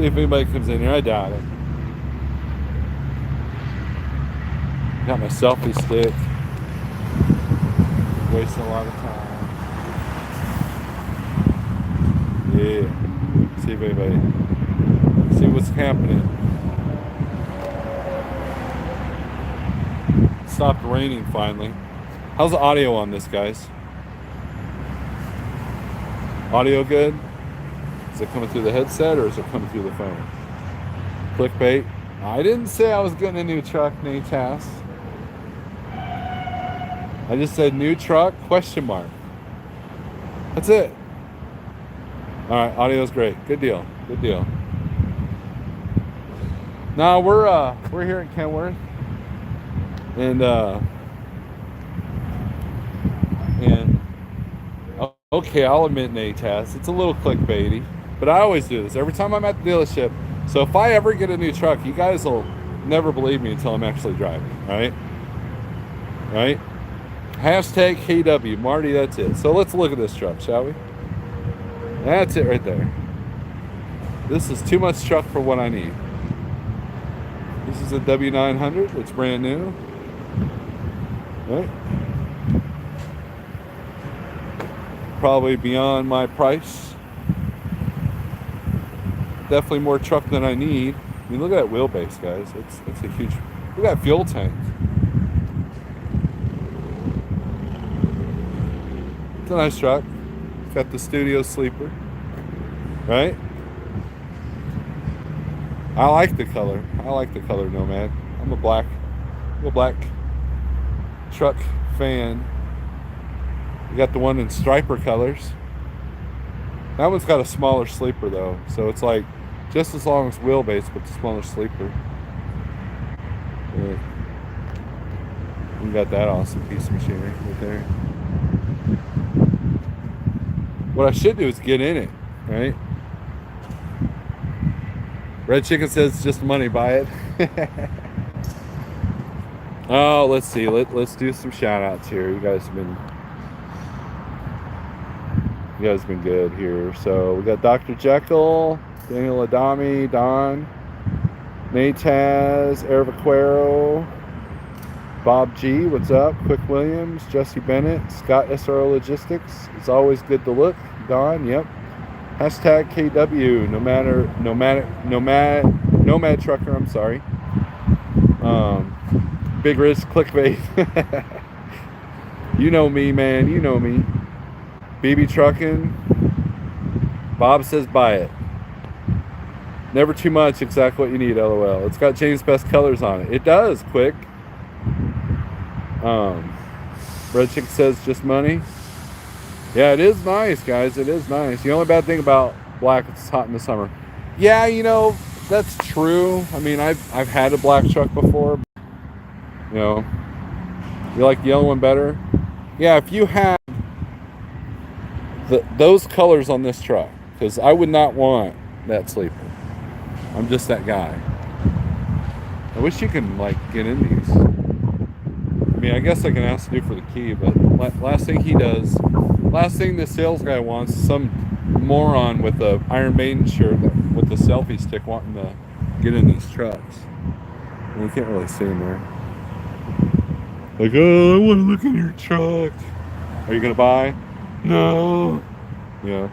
See if anybody comes in here. I doubt it. Got my selfie stick. Wasting a lot of time. Yeah. See if anybody. See what's happening. It stopped raining finally. How's the audio on this, guys? Audio good? Is it coming through the headset or is it coming through the phone? Clickbait. I didn't say I was getting a new truck, Natas. I just said new truck, question mark. That's it. All right, audio's great. Good deal. Good deal. Now we're here in Kenworth, and okay, I'll admit, Natas, it's a little clickbaity, but I always do this every time I'm at the dealership. So if I ever get a new truck, you guys will never believe me until I'm actually driving. Right? Right? Hashtag KW, Marty. That's it. So let's look at this truck, shall we? That's it right there. This is too much truck for what I need. This is a W900. It's brand new. Right? Probably beyond my price. Definitely more truck than I need. I mean, look at that wheelbase, guys. It's a huge. Look at that fuel tank. It's a nice truck. Got the studio sleeper. Right? I like the color. I like the color Nomad. I'm a black truck fan. We got the one in striper colors. That one's got a smaller sleeper though, so it's like just as long as wheelbase, but the smaller sleeper. Yeah. We got that awesome piece of machinery right there. What I should do is get in it, right? Red Chicken says it's just money, buy it. Oh, let's see. Let's do some shout outs here. You guys have been good here. So we got Dr. Jekyll, Daniel Adami, Don, Nataz, Ervaquero, Bob G, what's up? Quick Williams, Jesse Bennett, Scott SRO Logistics. It's always good to look. Don, yep. Hashtag KW, nomad trucker, I'm sorry. Big Risk Clickbait. You know me, man, you know me. BB Trucking. Bob says buy it. Never too much, exactly what you need, LOL. It's got James Best colors on it. It does, quick. Red Chick says just money. Yeah, it is nice, guys. It is nice. The only bad thing about black is it's hot in the summer. Yeah, you know, that's true. I mean, I've had a black truck before. You know, you like the yellow one better? Yeah, if you had those colors on this truck, because I would not want that sleeper. I'm just that guy. I wish you can like get in these. I mean, I guess I can ask to do for the key, but last thing the sales guy wants is some moron with a Iron Maiden shirt with the selfie stick wanting to get in these trucks. And you can't really see him there. Like, oh, I want to look in your truck. Are you gonna buy? No. Yeah.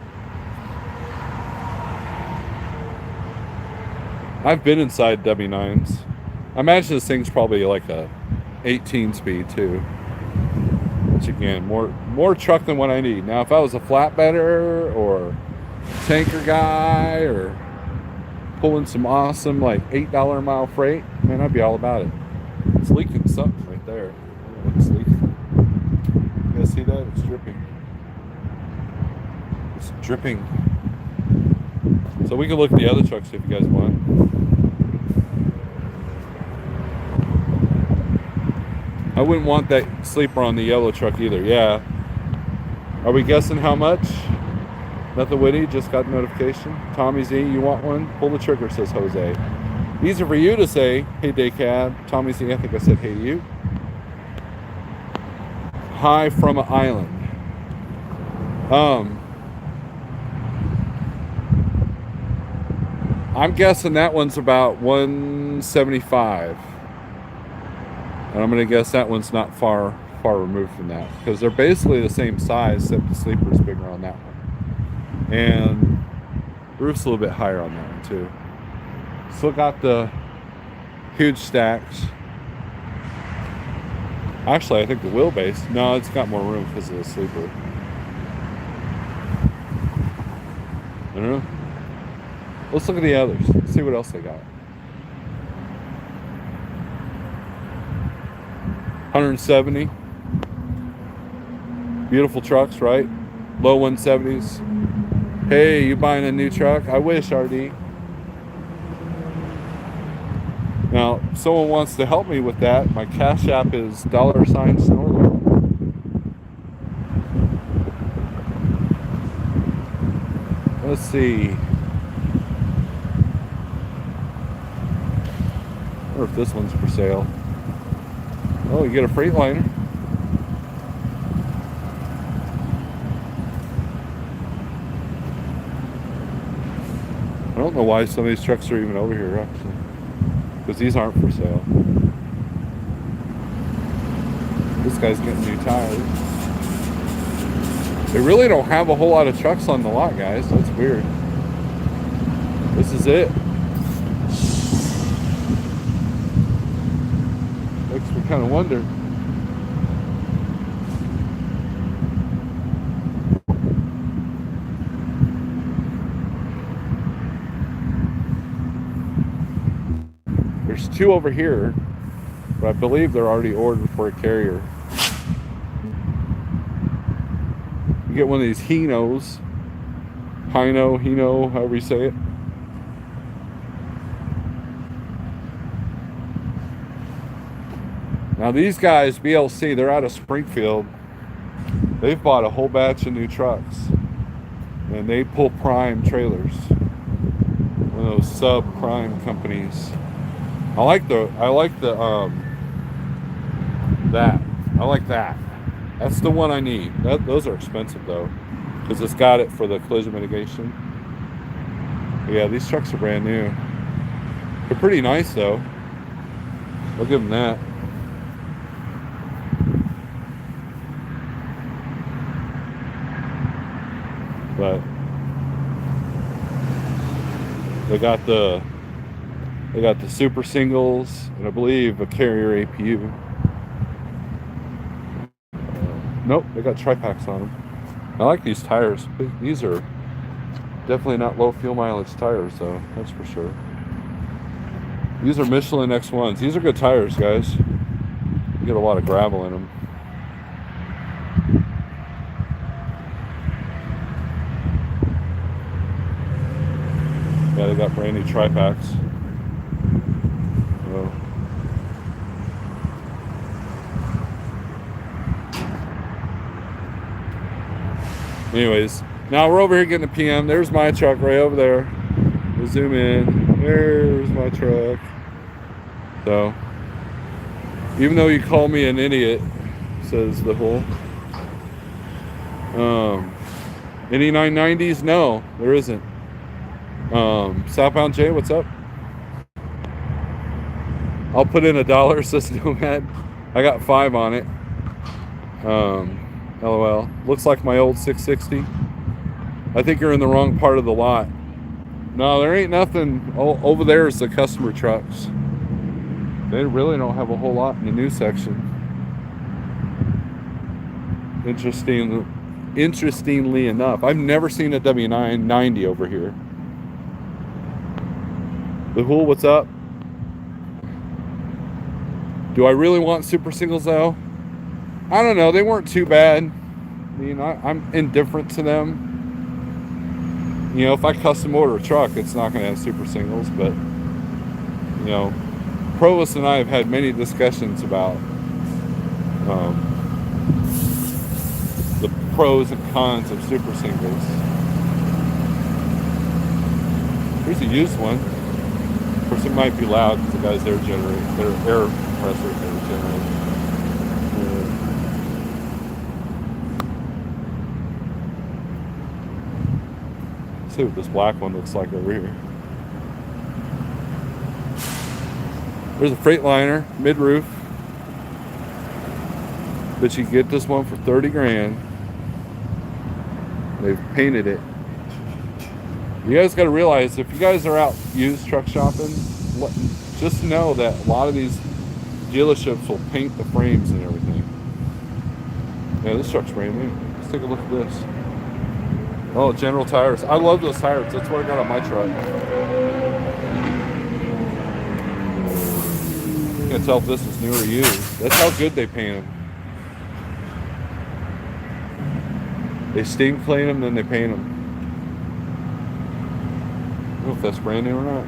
I've been inside W9s. I imagine this thing's probably like a 18 speed too. Which again, more truck than what I need. Now if I was a flatbedder or tanker guy or pulling some awesome like $8 a mile freight, man, I'd be all about it. It's leaking something right there. I don't know what it's leaking. You guys see that? It's dripping. It's dripping. So we can look at the other trucks if you guys want. I wouldn't want that sleeper on the yellow truck either. Yeah. Are we guessing how much? Nothing witty, just got notification. Tommy Z, you want one? Pull the trigger, says Jose. These are for you to say, hey day cab. Tommy Z, I think I said hey to you. Hi from an island. I'm guessing that one's about 175. And I'm going to guess that one's not far removed from that. Because they're basically the same size, except the sleeper's bigger on that one. And the roof's a little bit higher on that one, too. Still got the huge stacks. Actually, I think the wheelbase, no, it's got more room because of the sleeper. I don't know. Let's look at the others. Let's see what else they got. 170. Beautiful trucks, right? Low 170s. Hey, you buying a new truck? I wish, RD. Now, if someone wants to help me with that, my Cash App is $Snorler. Let's see. I wonder if this one's for sale. Oh, you get a Freightliner. I don't know why some of these trucks are even over here, actually. Because these aren't for sale. This guy's getting new tires. They really don't have a whole lot of trucks on the lot, guys. That's weird. This is it. Makes me kind of wonder. There's two over here, but I believe they're already ordered for a carrier. You get one of these Hinos, Hino, however you say it. Now these guys, BLC, they're out of Springfield. They've bought a whole batch of new trucks, and they pull prime trailers. One of those sub-prime companies. I like that. I like that. That's the one I need. Those are expensive though, because it's got it for the collision mitigation. But yeah, these trucks are brand new. They're pretty nice though. I'll give them that. But they got the super singles, and I believe a carrier APU. Nope, they got tri-packs on them. I like these tires. These are definitely not low fuel mileage tires, though. That's for sure. These are Michelin X1s. These are good tires, guys. You get a lot of gravel in them. Yeah, they got brand new tri-packs. So. Anyways, now we're over here getting a PM. There's my truck right over there. We'll zoom in. There's my truck. So, even though you call me an idiot, says the whole. Any 990s? No, there isn't. Southbound J, what's up? I'll put in $1, says Nomad. I got 5 on it. LOL. Looks like my old 660. I think you're in the wrong part of the lot. No, there ain't nothing. Over there is the customer trucks. They really don't have a whole lot in the new section. Interestingly enough, I've never seen a W990 over here. The Hool, what's up? Do I really want super singles though? I don't know. They weren't too bad. I mean, I'm indifferent to them. You know, if I custom order a truck, it's not going to have super singles. But, you know, Provost and I have had many discussions about the pros and cons of super singles. Here's a used one. Of course, it might be loud because the guy's air compressor generator. See what this black one looks like over here. There's a Freightliner, mid-roof. But you get this one for 30 grand. They've painted it. You guys got to realize, if you guys are out used truck shopping, just know that a lot of these dealerships will paint the frames and everything. Yeah, this truck's brand new. Let's take a look at this. Oh, General Tires. I love those tires. That's what I got on my truck. Can't tell if this is new or used. That's how good they paint them. They steam clean them, then they paint them. I don't know if that's brand new or not.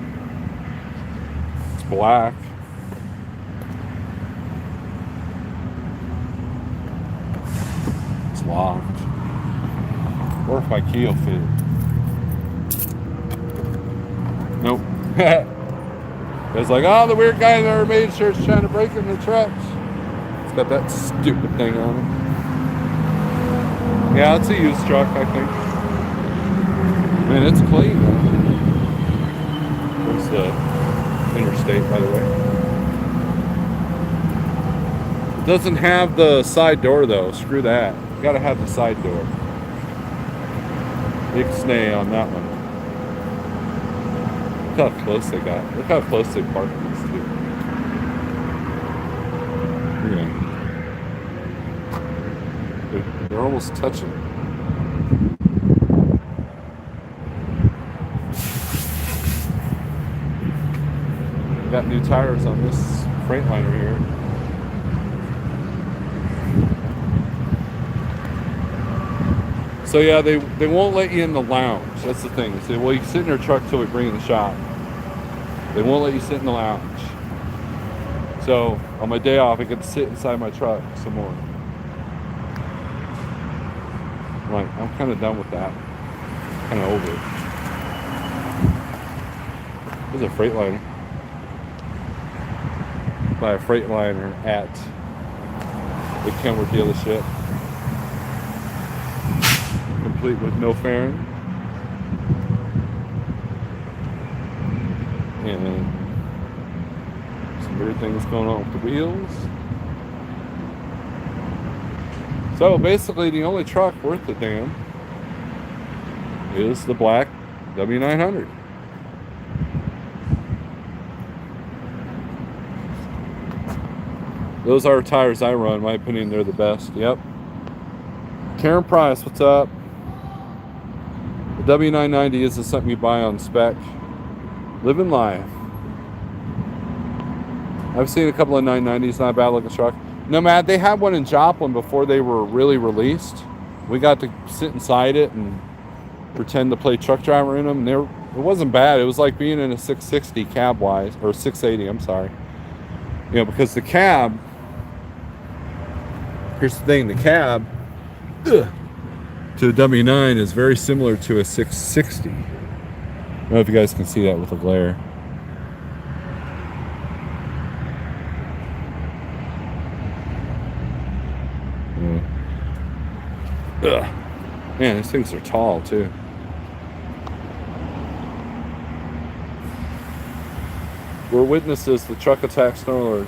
It's black. It's locked. Or if my key will fit. Nope. It's like, oh, the weird guy in the Remain shirt's trying to break into the trucks. It's got that stupid thing on it. Yeah, it's a used truck, I think. Man, it's clean, though. There's the interstate, by the way. It doesn't have the side door, though. Screw that. You gotta have the side door. Big snay on that one. Look how close they got. Look how close they parked these two. Yeah. They're almost touching. Got new tires on this Freightliner here. So yeah, they won't let you in the lounge. That's the thing. They say, well, you sit in your truck till we bring you in the shop. They won't let you sit in the lounge. So on my day off, I get to sit inside my truck some more. I'm kind of done with that. Kind of over it. There's a Freightliner. Buy a Freightliner at the Kenworth dealership. Complete with no fairing. And some weird things going on with the wheels. So basically the only truck worth the damn is the black W900. Those are tires I run. In my opinion, they're the best. Yep. Karen Price, what's up? The W990 isn't something you buy on spec. Living life. I've seen a couple of 990s, not a bad looking truck. No, Matt, they had one in Joplin before they were really released. We got to sit inside it and pretend to play truck driver in them. And it wasn't bad. It was like being in a 660 cab wise, or 680, I'm sorry. You know, because the cab, here's the thing, the cab to a W9 is very similar to a 660. I don't know if you guys can see that with the glare. Ugh. Man, these things are tall too. We're witnesses to the truck attack Snowlord.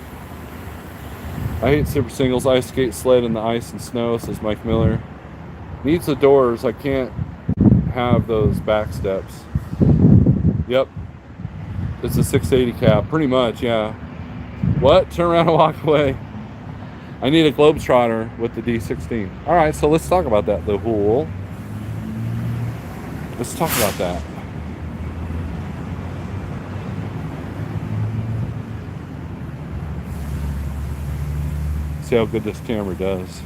I hate super singles. I skate sled in the ice and snow, says Mike Miller. Needs the doors. I can't have those back steps. Yep. It's a 680 cab. Pretty much, yeah. What? Turn around and walk away. I need a Globetrotter with the D16. Alright, so let's talk about that, the Hool. Let's talk about that. See how good this camera does.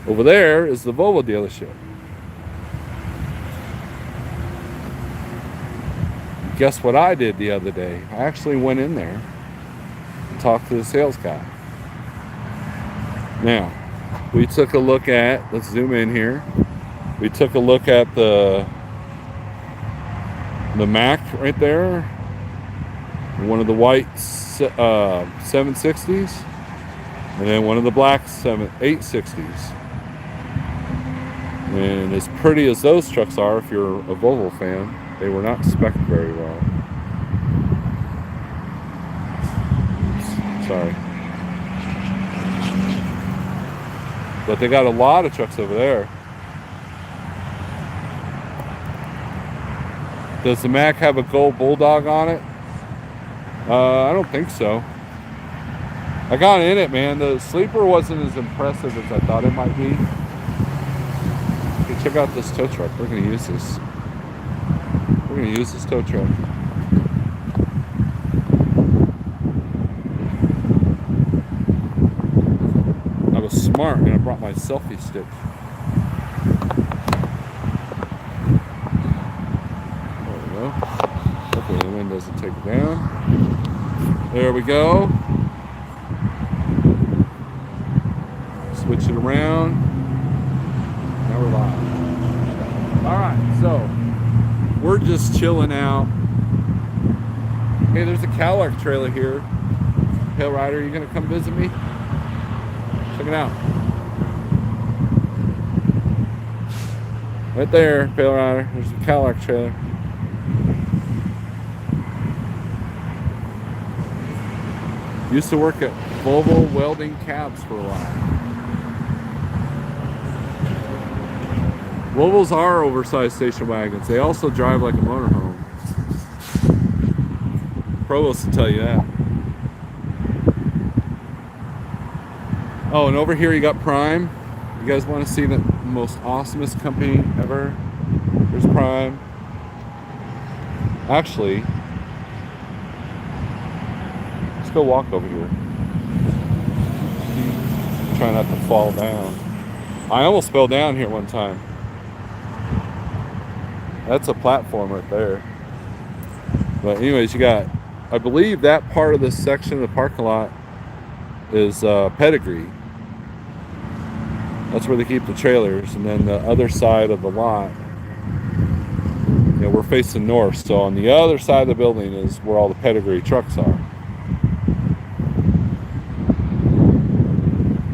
Over there is the Volvo dealership. Guess what I did the other day? I actually went in there and talked to the sales guy. Now, we took a look at, let's zoom in here. We took a look at the Mac right there. One of the white 760s. And then one of the black 860s. And as pretty as those trucks are, if you're a Volvo fan, they were not spec'd very well. sorry. But they got a lot of trucks over there. Does the Mac have a gold bulldog on it? I don't think so. I got in it, man. The sleeper wasn't as impressive as I thought it might be. Okay, check out this tow truck. We're gonna use this. We're gonna use this tow truck. I was smart and I brought my selfie stick. There we go. Hopefully the wind doesn't take it down. There we go. Switch it around. Now we're live. Alright, so we're just chilling out. Hey, there's a Cadillac trailer here. Pale Rider, you gonna come visit me? Check it out. Right there, Pale Rider. There's a Cadillac trailer. Used to work at Volvo welding cabs for a while. Volvos are oversized station wagons. They also drive like a motorhome. Provost will tell you that. Oh, and over here you got Prime. You guys want to see the most awesomest company ever? There's Prime. Actually, let's go walk over here. Try not to fall down. I almost fell down here one time. That's a platform right there. But anyways, you got, I believe that part of this section of the parking lot is Pedigree. That's where they keep the trailers. And then the other side of the lot, you know, we're facing north. So on the other side of the building is where all the Pedigree trucks are.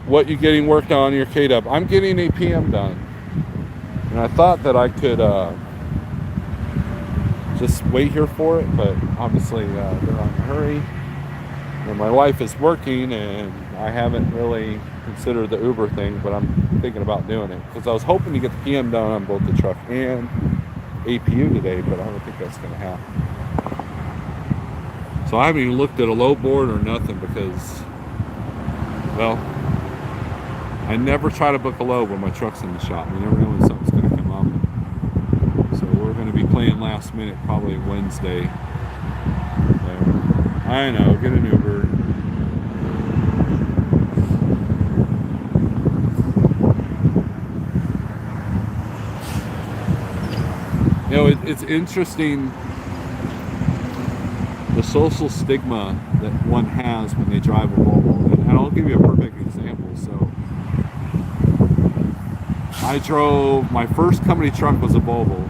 What you getting worked on your K-Dub? I'm getting a PM done. And I thought that I could just wait here for it, but obviously they're on a hurry. And my wife is working, and I haven't really considered the Uber thing, but I'm thinking about doing it because I was hoping to get the PM done on both the truck and APU today, but I don't think that's going to happen. So I haven't even looked at a low board or nothing because, well, I never try to book a load when my truck's in the shop. You never know when something's going to come up. So we're going to be playing last minute probably Wednesday. So, I know, get an Uber. You know, it's interesting the social stigma that one has when they drive a Volvo. And I'll give you a perfect example. So I drove, my first company truck was a Volvo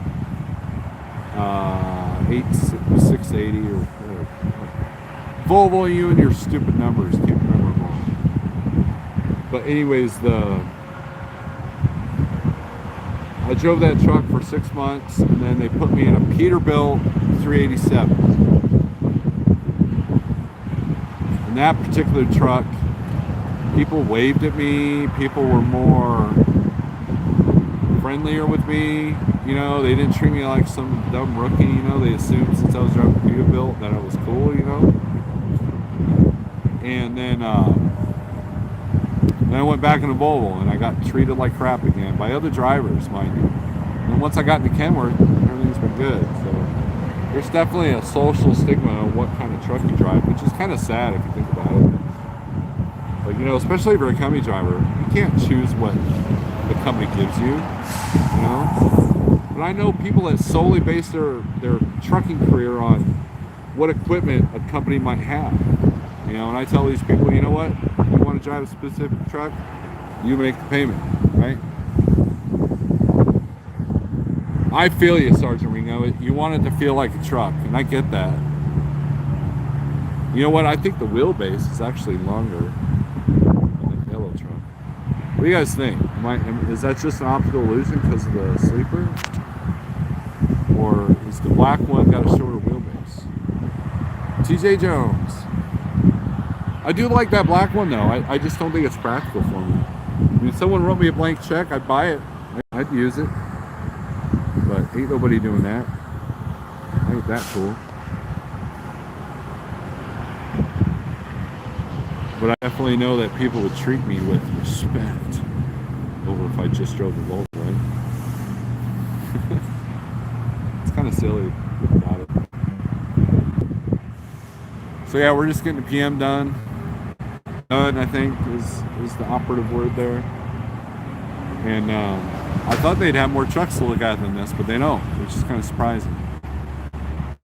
680 or whatever. Volvo, you and your stupid numbers, can't remember them all. But anyways, I drove that truck for 6 months, and then they put me in a Peterbilt 387. In that particular truck, people waved at me, people were more friendlier with me, you know, they didn't treat me like some dumb rookie, you know, they assumed since I was driving a Peterbilt that I was cool, you know. And then I went back in the Volvo, and I got treated like crap again by other drivers, mind you. And once I got into Kenworth, everything's been good. So there's definitely a social stigma on what kind of truck you drive, which is kind of sad if you think about it. But you know, especially if you're a company driver, you can't choose what the company gives you, you know. But I know people that solely base their trucking career on what equipment a company might have. You know, and I tell these people, you know what? You want to drive a specific truck, you make the payment, right? I feel you, Sergeant Ringo. You want it to feel like a truck, and I get that. You know what? I think the wheelbase is actually longer than the yellow truck. What do you guys think? Is that just an optical illusion because of the sleeper? Or is the black one got a shorter wheelbase? TJ Jones. I do like that black one though. I just don't think it's practical for me. I mean, if someone wrote me a blank check, I'd buy it. I'd use it. But ain't nobody doing that. Ain't that cool. But I definitely know that people would treat me with respect over if I just drove the Volvo, right? It's kind of silly about it. So yeah, we're just getting the PM done. Done, I think, is the operative word there. And I thought they'd have more trucks to look at than this, but they don't, which is kind of surprising.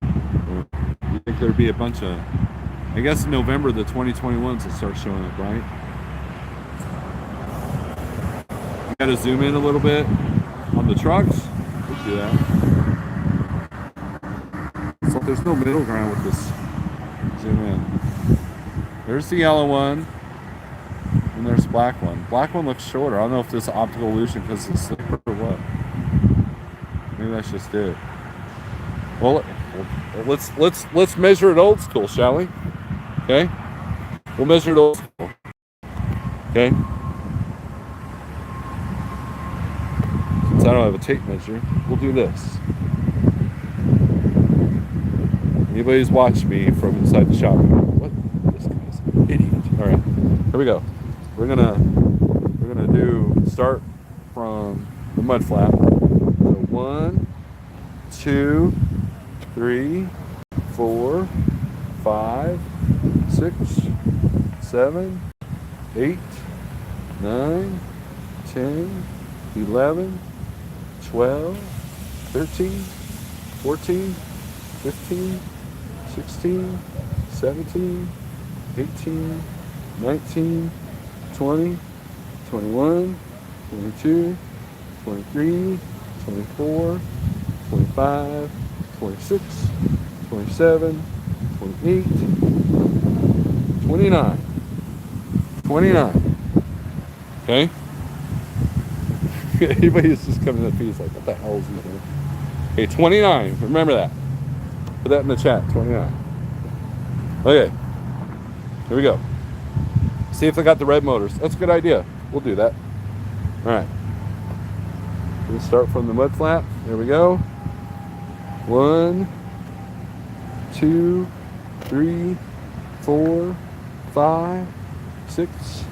You think there'd be a bunch of, I guess in November the 2021s will start showing up, right? You gotta zoom in a little bit on the trucks. We'll do that. So there's no middle ground with this. Zoom in. There's the yellow one. And there's the black one. Black one looks shorter. I don't know if this is optical illusion because it's slipper or what. Maybe that's just it. Well, let's measure it old school, shall we? Okay. We'll measure it old school. Okay. Since I don't have a tape measure, we'll do this. Anybody who's watched me from inside the shop, what? This guy's an idiot. All right, here we go. We're gonna start from the mud flap. So 1, 2, 3, 4, 5, 6, 7, 8, 9, 10, 11, 12, 13, 14, 15, 16, 17, 18, 19, 20, 21, 22, 23, 24, 25, 26, 27, 28, 29. 29. Okay? Anybody who's just coming to the feed is like, what the hell is he doing? Okay, 29. Remember that. Put that in the chat. 29. Okay. Here we go. See if they got the red motors. That's a good idea. We'll do that. All right. We'll start from the mud flap. There we go. 1, 2, 3, 4, 5, 6,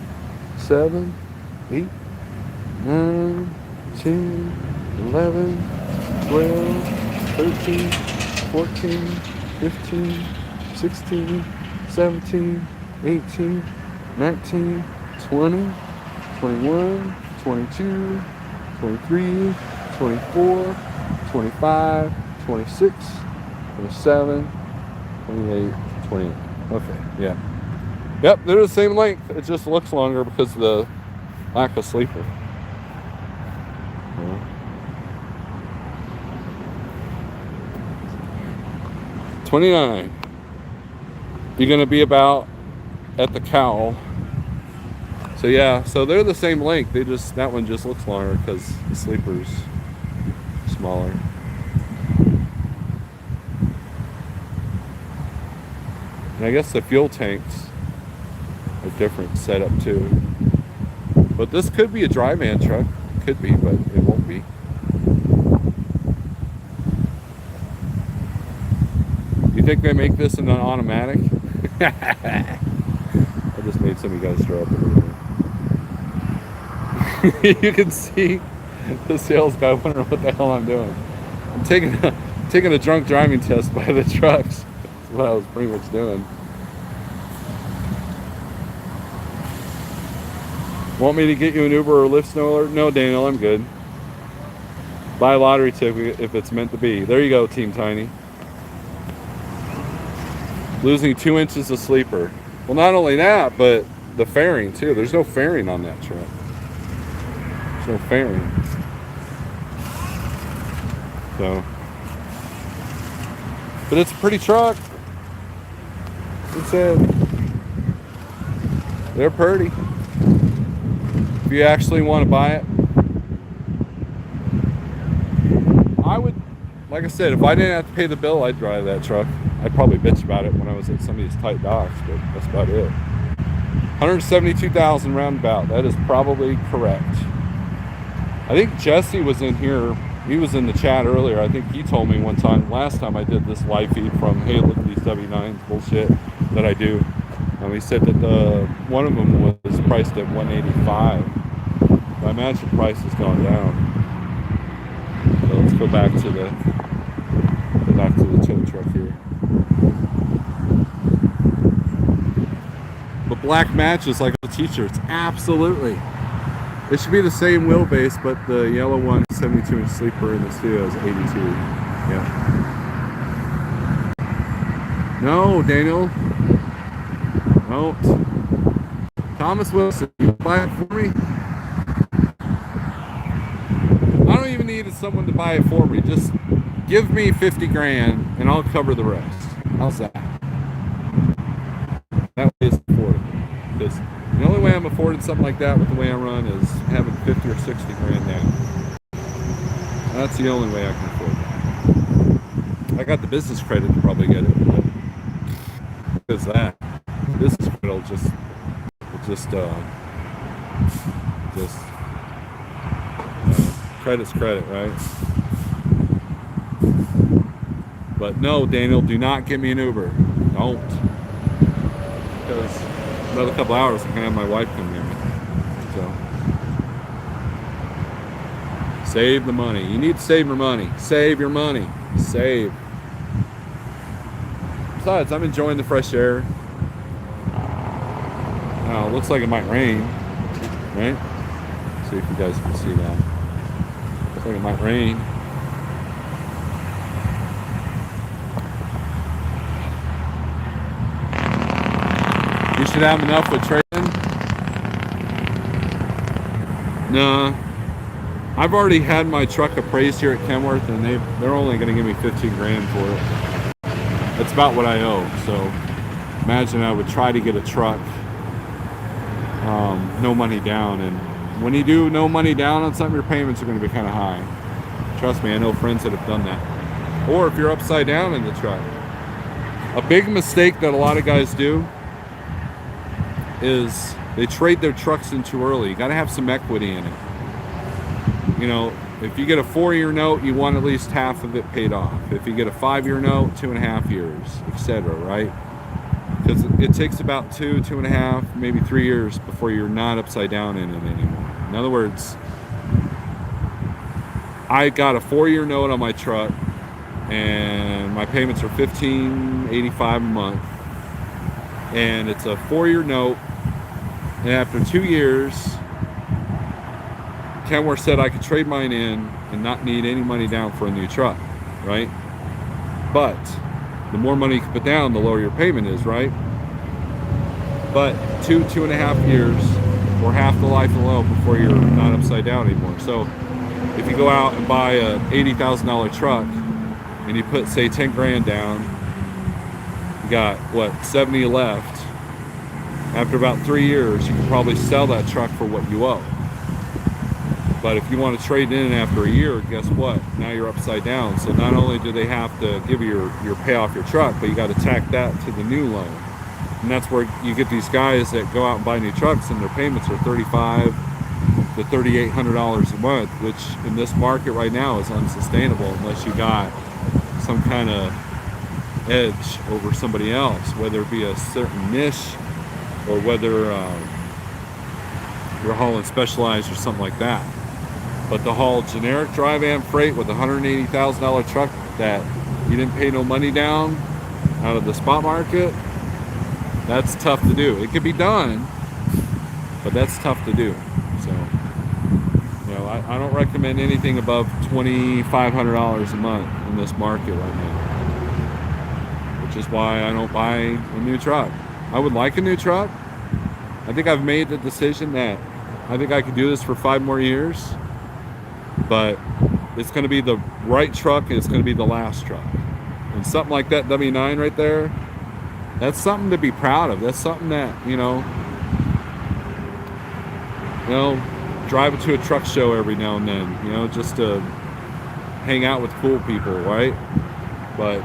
7, 8, 9, 10, 11, 12, 13, 14, 15, 16, 17, 18, 19, 20, 21, 22, 23, 24, 25, 26, 27, 28, 29. Okay, yeah. Yep, they're the same length. It just looks longer because of the lack of sleeper. 29. You're going to be about at the cowl. So yeah, so they're the same length. That one just looks longer because the sleeper's smaller. And I guess the fuel tanks are different setup too. But this could be a dry van truck. Could be, but it won't be. You think they make this in an automatic? I just made some of you guys throw up a little bit. You can see the sales guy wondering what the hell I'm doing. I'm taking a drunk driving test by the trucks. That's what I was pretty much doing. Want me to get you an Uber or Lyft snow alert? No, Daniel, I'm good. Buy a lottery ticket if it's meant to be. There you go, Team Tiny. Losing 2 inches of sleeper. Well, not only that, but the fairing too. There's no fairing on that truck. There's no fairing. So, but it's a pretty truck. It's they're pretty. If you actually want to buy it, I would, like I said, if I didn't have to pay the bill, I'd drive that truck. I'd probably bitch about it when I was at some of these tight docks, but that's about it. 172,000 roundabout. That is probably correct. I think Jesse was in here. He was in the chat earlier. I think he told me one time, last time I did this live feed from, hey, look at these W9s bullshit that I do. He said that one of them was priced at 185. I imagine the price has gone down. So let's go back to the tow truck here. The black matches like the t-shirts. Absolutely. It should be the same wheelbase, but the yellow one, 72-inch sleeper in the studio is 82. Yeah. No, Daniel. Don't. Thomas Wilson, you buy it for me? I don't even need someone to buy it for me. Just give me 50 grand and I'll cover the rest. How's that? That way it's affordable. Because the only way I'm affording something like that with the way I run is having 50 or 60 grand down. That's the only way I can afford that. I got the business credit to probably get it, but because that business credit will just credit's credit, right? But no, Daniel, do not get me an Uber. Don't. Because another couple hours I can have my wife come get me. So save the money. You need to save your money. Save your money. Save. Besides, I'm enjoying the fresh air. Now, it looks like it might rain, right? See if you guys can see that. Looks like it might rain. You should have enough with trading. Nah. I've already had my truck appraised here at Kenworth, and they're only going to give me 15 grand for it. That's about what I owe. So imagine I would try to get a truck, no money down, and when you do no money down on something, your payments are going to be kind of high. Trust me, I know friends that have done that. Or if you're upside down in the truck. A big mistake that a lot of guys do is they trade their trucks in too early. You got to have some equity in it. You know, if you get a 4-year note, you want at least half of it paid off. If you get a 5-year note, 2.5 years, etc., right? Because it takes about 2.5, maybe 3 years before you're not upside down in it anymore. In other words, I got a 4-year note on my truck, and my payments are $15.85 a month, and it's a 4-year note, and after 2 years, Kenworth said I could trade mine in and not need any money down for a new truck, right? But the more money you can put down, the lower your payment is, right? But 2.5 years, or half the life of the loan before you're not upside down anymore. So if you go out and buy a $80,000 truck and you put, say, 10 grand down, you got, what, 70 left. After about 3 years, you can probably sell that truck for what you owe. But if you want to trade in after a year, guess what? Now you're upside down. So not only do they have to give you your pay off your truck, but you got to tack that to the new loan. And that's where you get these guys that go out and buy new trucks and their payments are $3,500 to $3,800 a month, which in this market right now is unsustainable unless you got some kind of edge over somebody else, whether it be a certain niche or whether you're hauling specialized or something like that. But to haul generic dry van freight with a $180,000 truck that you didn't pay no money down out of the spot market, that's tough to do. It could be done, but that's tough to do. So, you know, I don't recommend anything above $2,500 a month in this market right now, which is why I don't buy a new truck. I would like a new truck. I think I've made the decision that I think I could do this for 5 more years, but it's going to be the right truck and it's going to be the last truck. And something like that W9 right there, that's something to be proud of. That's something that, you know, drive it to a truck show every now and then, you know, just to hang out with cool people, right? But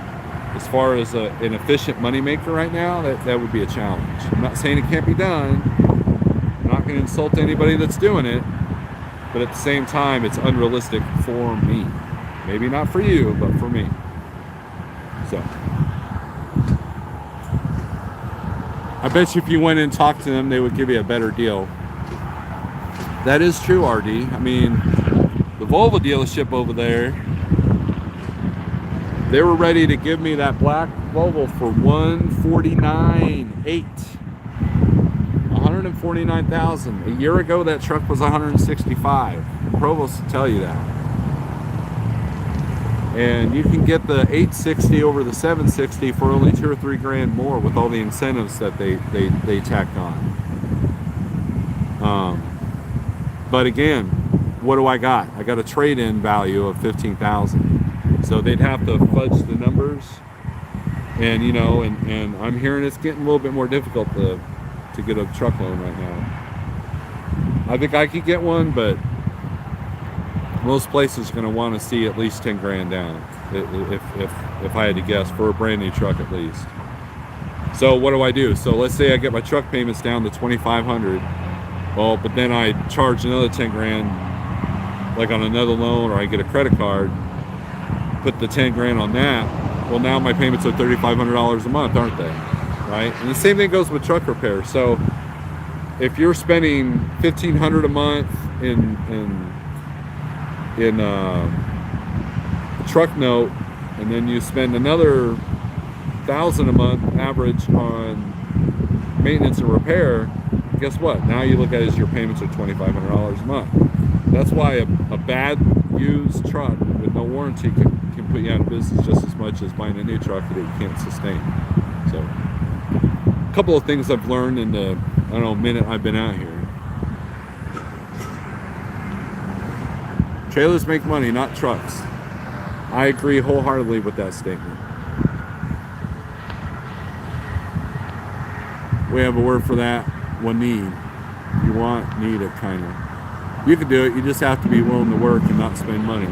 as far as an efficient moneymaker right now, that would be a challenge. I'm not saying it can't be done. I'm not going to insult anybody that's doing it. But at the same time, it's unrealistic for me. Maybe not for you, but for me. So I bet you if you went and talked to them, they would give you a better deal. That is true, RD. I mean, the Volvo dealership over there, they were ready to give me that black Volvo for $149,800. $149,000. A year ago, that truck was $165,000. Provost will tell you that. And you can get the 860 over the 760 for only $2 or $3 grand more with all the incentives that they tacked on. But again, what do I got? I got a trade-in value of $15,000. So they'd have to fudge the numbers, and you know, and I'm hearing it's getting a little bit more difficult to get a truck loan right now. I think I could get one, but most places are going to want to see at least 10 grand down, if I had to guess, for a brand new truck at least. So what do I do? So let's say I get my truck payments down to $2,500. Well, but then I charge another 10 grand, like on another loan, or I get a credit card, put the 10 grand on that. Well, now my payments are $3,500 a month, aren't they? Right? And the same thing goes with truck repair. So if you're spending $1,500 a month in a truck note, and then you spend another $1,000 a month average on maintenance and repair, guess what? Now you look at it as your payments are $2,500 a month. That's why a bad used truck with no warranty can put you out of business just as much as buying a new truck that you can't sustain. So a couple of things I've learned in the, I don't know, minute I've been out here. Trailers make money, not trucks. I agree wholeheartedly with that statement. We have a word for that. One need. You want, need it, kind of. You can do it. You just have to be willing to work and not spend money.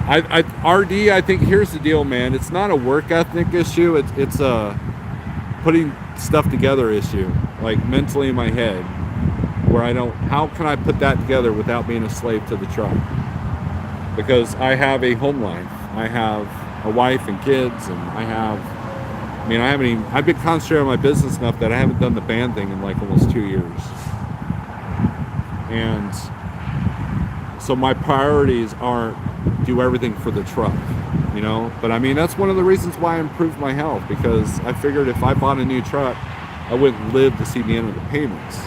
RD, I think here's the deal, man. It's not a work ethic issue. It's a putting stuff together issue, like mentally in my head, where I don't, how can I put that together without being a slave to the truck? Because I have a home life. I have a wife and kids, and I've been concentrating on my business enough that I haven't done the band thing in like almost 2 years. And so my priorities aren't do everything for the truck, you know? But I mean, that's one of the reasons why I improved my health, because I figured if I bought a new truck, I wouldn't live to see the end of the payments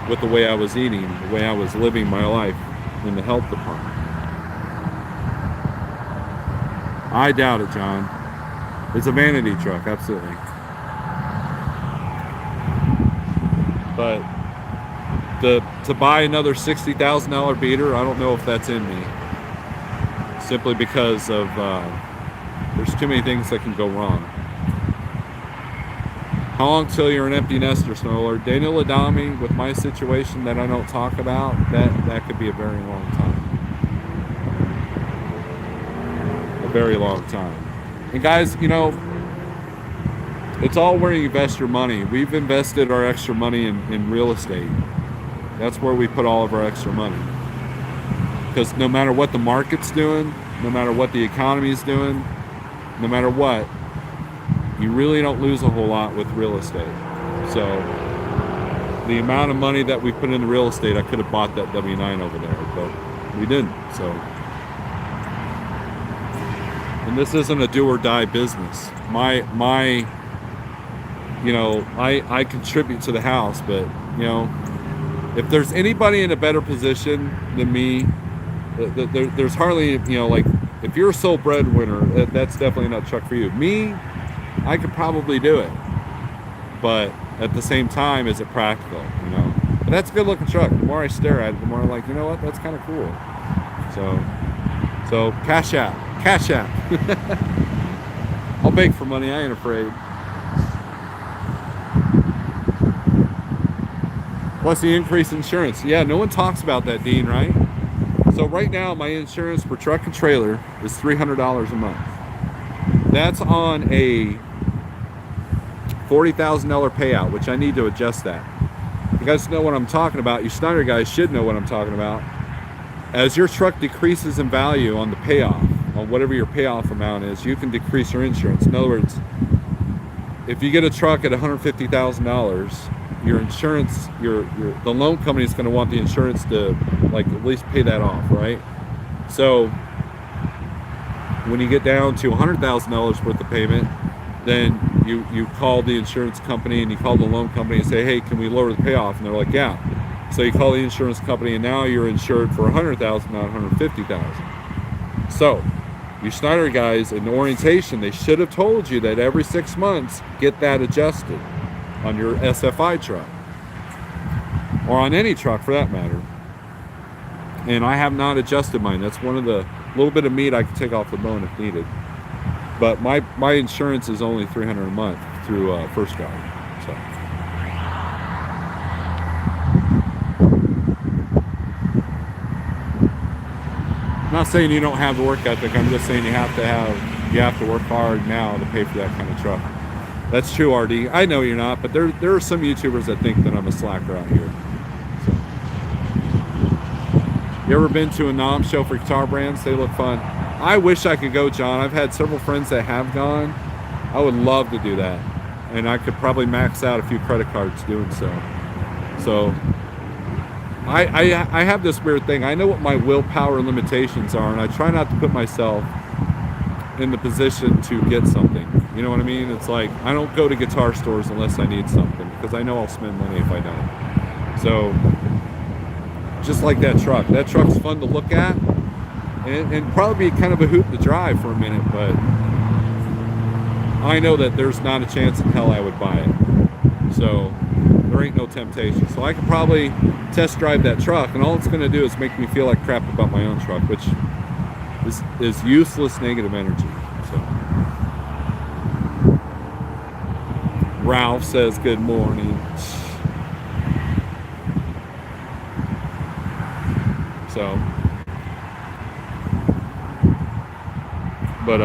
with the way I was eating, the way I was living my life in the health department. I doubt it, John. It's a vanity truck, absolutely. But to buy another $60,000 beater, I don't know if that's in me. Simply because of there's too many things that can go wrong. How long till you're an empty nester, Snowler? Daniel Adami, with my situation that I don't talk about, that could be a very long time. A very long time. And guys, you know, it's all where you invest your money. We've invested our extra money in real estate. That's where we put all of our extra money. Because no matter what the market's doing, no matter what the economy is doing, no matter what, you really don't lose a whole lot with real estate. So the amount of money that we put into real estate, I could have bought that W9 over there, but we didn't. So, and this isn't a do or die business. You know, I contribute to the house, but you know, if there's anybody in a better position than me, there's hardly, you know, like if you're a sole breadwinner, that's definitely not a truck for you. Me, I could probably do it, but at the same time, is it practical? You know, but that's a good looking truck. The more I stare at it, the more I'm like, you know what, that's kind of cool. So cash out. I'll beg for money. I ain't afraid. Plus the increased insurance. Yeah, no one talks about that, Dean, right? So right now, my insurance for truck and trailer is $300 a month. That's on a $40,000 payout, which I need to adjust that. You guys know what I'm talking about. You Schneider guys should know what I'm talking about. As your truck decreases in value on the payoff, on whatever your payoff amount is, you can decrease your insurance. In other words, if you get a truck at $150,000, your insurance, the loan company is going to want the insurance to like at least pay that off, right? So when you get down to $100,000 worth of payment, then you call the insurance company and you call the loan company and say, hey, can we lower the payoff? And they're like, yeah. So you call the insurance company and now you're insured for $100,000, not $150,000. So you Schneider guys in orientation, they should have told you that every 6 months, get that adjusted on your SFI truck or on any truck for that matter. And I have not adjusted mine. That's one of the little bit of meat I can take off the bone if needed. But my insurance is only $300 a month through First Guard. So. I'm not saying you don't have the work ethic. I'm just saying you have to work hard now to pay for that kind of truck. That's true, RD. I know you're not, but there are some YouTubers that think that I'm a slacker out here. So. You ever been to a NOM show for guitar brands? They look fun. I wish I could go, John. I've had several friends that have gone. I would love to do that. And I could probably max out a few credit cards doing so. So I have this weird thing. I know what my willpower limitations are, and I try not to put myself in the position to get something. You know what I mean? It's like I don't go to guitar stores unless I need something because I know I'll spend money if I don't. So just like that truck. That truck's fun to look at. And probably be kind of a hoot to drive for a minute, but I know that there's not a chance in hell I would buy it. So there ain't no temptation. So I could probably test drive that truck, and all it's going to do is make me feel like crap about my own truck, which is useless negative energy. So Ralph says good morning. So but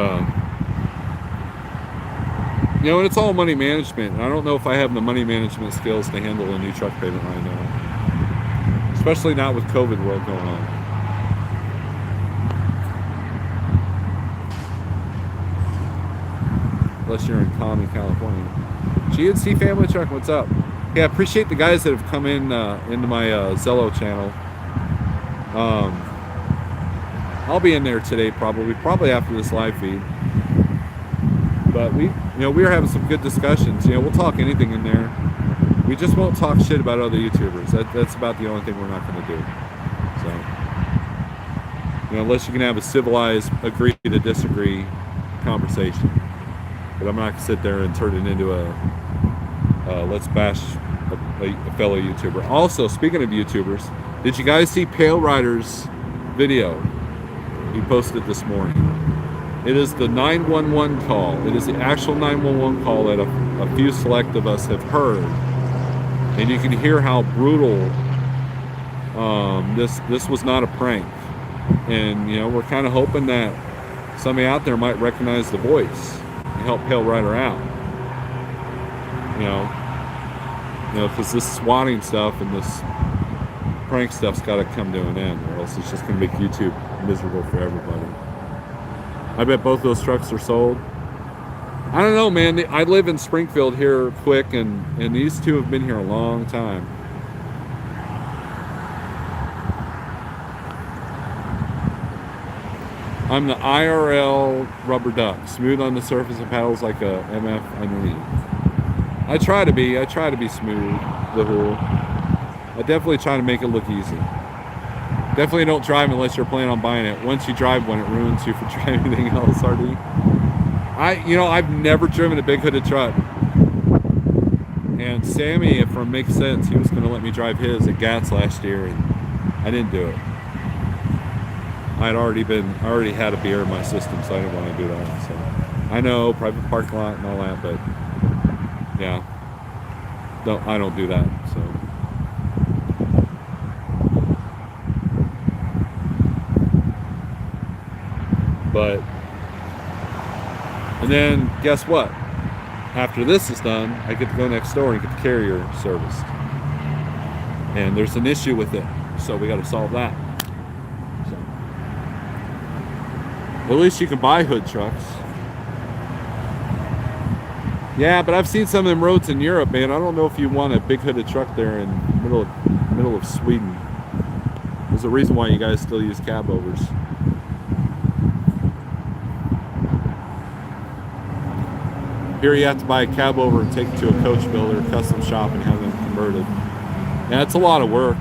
you know, and it's all money management. And I don't know if I have the money management skills to handle a new truck payment right now, especially not with COVID world going on. Unless you're in Common, California. GNC Family Truck, what's up? Yeah, I appreciate the guys that have come in into my Zello channel. I'll be in there today probably after this live feed. But we were having some good discussions. You know, we'll talk anything in there. We just won't talk shit about other YouTubers. That's about the only thing we're not going to do. So, you know, unless you can have a civilized agree to disagree conversation. But I'm not going to sit there and turn it into a let's bash a fellow YouTuber. Also, speaking of YouTubers, did you guys see Pale Rider's video he posted this morning? It is the 911 call. It is the actual 911 call that a few select of us have heard. And you can hear how brutal this was not a prank. And, you know, we're kind of hoping that somebody out there might recognize the voice and help Pale Rider out. You know, because this swatting stuff and this prank stuff's got to come to an end, or else it's just going to make YouTube miserable for everybody. I bet both those trucks are sold. I don't know, man. I live in Springfield here quick, and these two have been here a long time. I'm the IRL rubber duck, smooth on the surface and paddles like a MF underneath. I try to be smooth, the whole. I definitely try to make it look easy. Definitely don't drive unless you're planning on buying it. Once you drive one, it ruins you for driving anything else, RD. I've never driven a big hooded truck. And Sammy from Makes Sense, he was going to let me drive his at GATS last year, and I didn't do it. I already had a beer in my system, so I didn't want to do that. So I know, private parking lot and all that, but yeah, I don't do that. So But, and then guess what? After this is done, I get to go next door and get the carrier serviced. And there's an issue with it, so we got to solve that. So, at least you can buy hood trucks. Yeah, but I've seen some of them roads in Europe, man. I don't know if you want a big hooded truck there in the middle of Sweden. There's a reason why you guys still use cab overs. Here you have to buy a cab over and take it to a coach builder, custom shop, and have them converted. Yeah, it's a lot of work.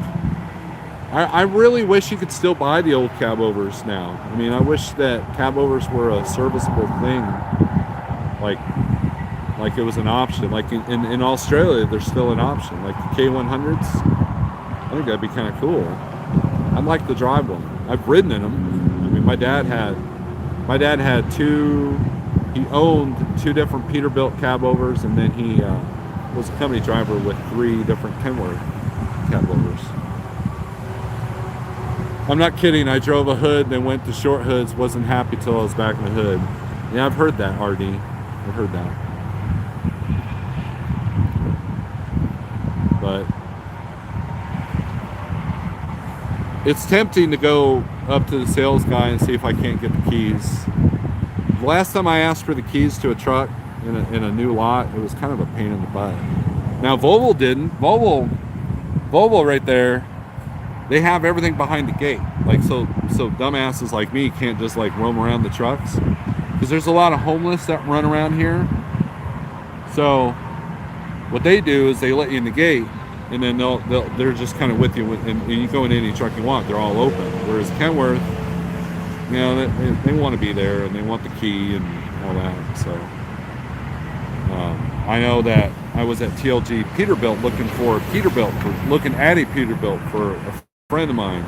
I really wish you could still buy the old cab overs now. I mean, I wish that cab overs were a serviceable thing, like it was an option. Like in Australia, there's still an option. Like the K100s, I think that'd be kind of cool. I'd like to drive one. I've ridden in them. I mean, my dad had two. He owned 2 different Peterbilt cab overs, and then he was a company driver with 3 different Kenworth cab overs. I'm not kidding. I drove a hood, then went to short hoods. Wasn't happy till I was back in the hood. Yeah, I've heard that, RD. I've heard that. But it's tempting to go up to the sales guy and see if I can't get the keys. The last time I asked for the keys to a truck in a new lot, it was kind of a pain in the butt. Now Volvo didn't. Volvo right there, they have everything behind the gate. Like so dumbasses like me can't just like roam around the trucks, because there's a lot of homeless that run around here. So what they do is they let you in the gate, and then they're just kind of with you, and you go in any truck you want. They're all open. Whereas Kenworth, you know, they want to be there and they want the key and all that. So I know that I was at TLG Peterbilt looking at a Peterbilt for a friend of mine.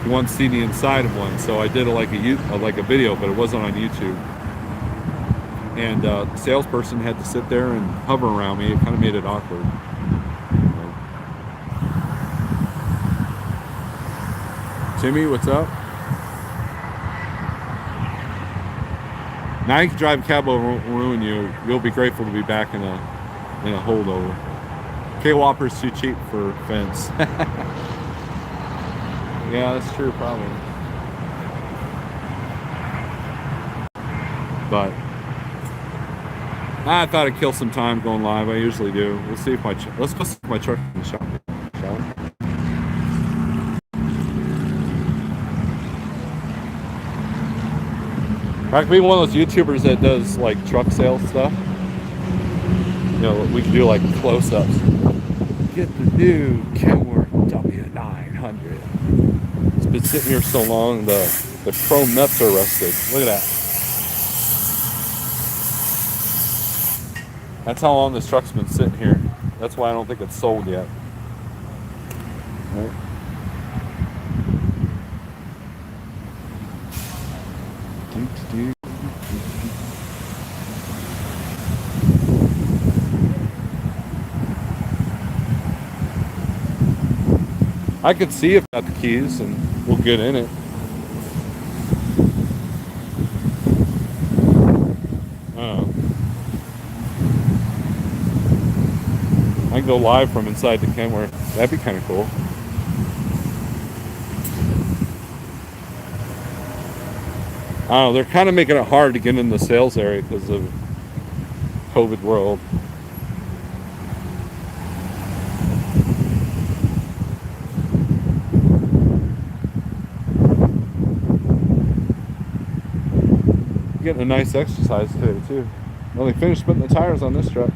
He wants to see the inside of one, so I did like a video, but it wasn't on YouTube. And the salesperson had to sit there and hover around me. It kind of made it awkward. Timmy, what's up? Now you can drive a cab over, won't ruin you. You'll be grateful to be back in a holdover. K-Whopper's too cheap for fence. Yeah, that's true, probably. But I thought I'd kill some time going live. I usually do. We'll see if let's go see my truck in the shop, shall we? I could be one of those YouTubers that does like truck sales stuff. You know, we could do like close-ups. Get the new Kenworth W900. It's been sitting here so long, the chrome nuts are rusted. Look at that. That's how long this truck's been sitting here. That's why I don't think it's sold yet. Right. I could see if I got the keys and we'll get in it. Oh. I can go live from inside the Kenworth. That'd be kind of cool. I don't know, they're kind of making it hard to get in the sales area because of COVID world. Getting a nice exercise today too. Well, they finished putting the tires on this truck.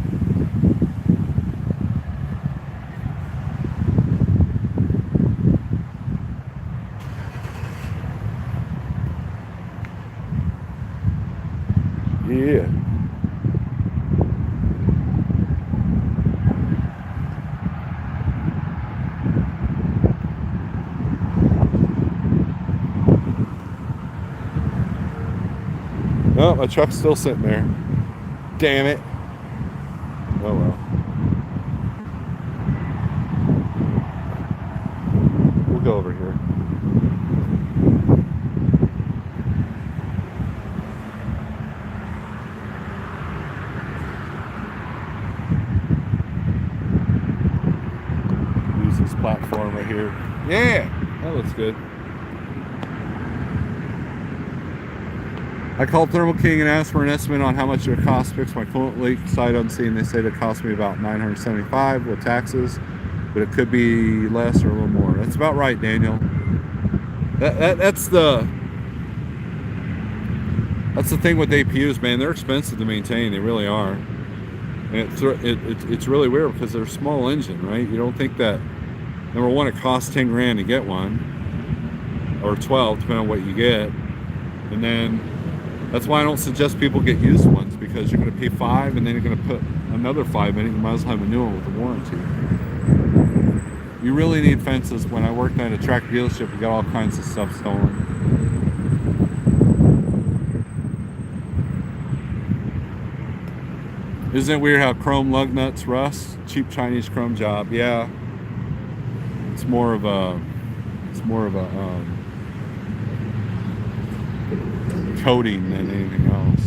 Yeah. Oh, my truck's still sitting there. Damn it. Oh well. We'll go over here. this platform right here. Yeah, that looks good. I called Thermal King and asked for an estimate on how much it would cost to fix my coolant leak sight unseen. They said it cost me about $975 with taxes, but it could be less or a little more. That's about right, Daniel. That's the thing with APUs, man. They're expensive to maintain. They really are. And it's really weird because they're a small engine, right? You don't think that, number one, it costs 10 grand to get one, or 12, depending on what you get. And then that's why I don't suggest people get used ones, because you're going to pay $5 and then you're going to put another $5 in it. You might as well have a new one with a warranty. You really need fences. When I worked at a track dealership, we got all kinds of stuff stolen. Isn't it weird how chrome lug nuts rust? Cheap Chinese chrome job. Yeah. It's more of a coating than anything else.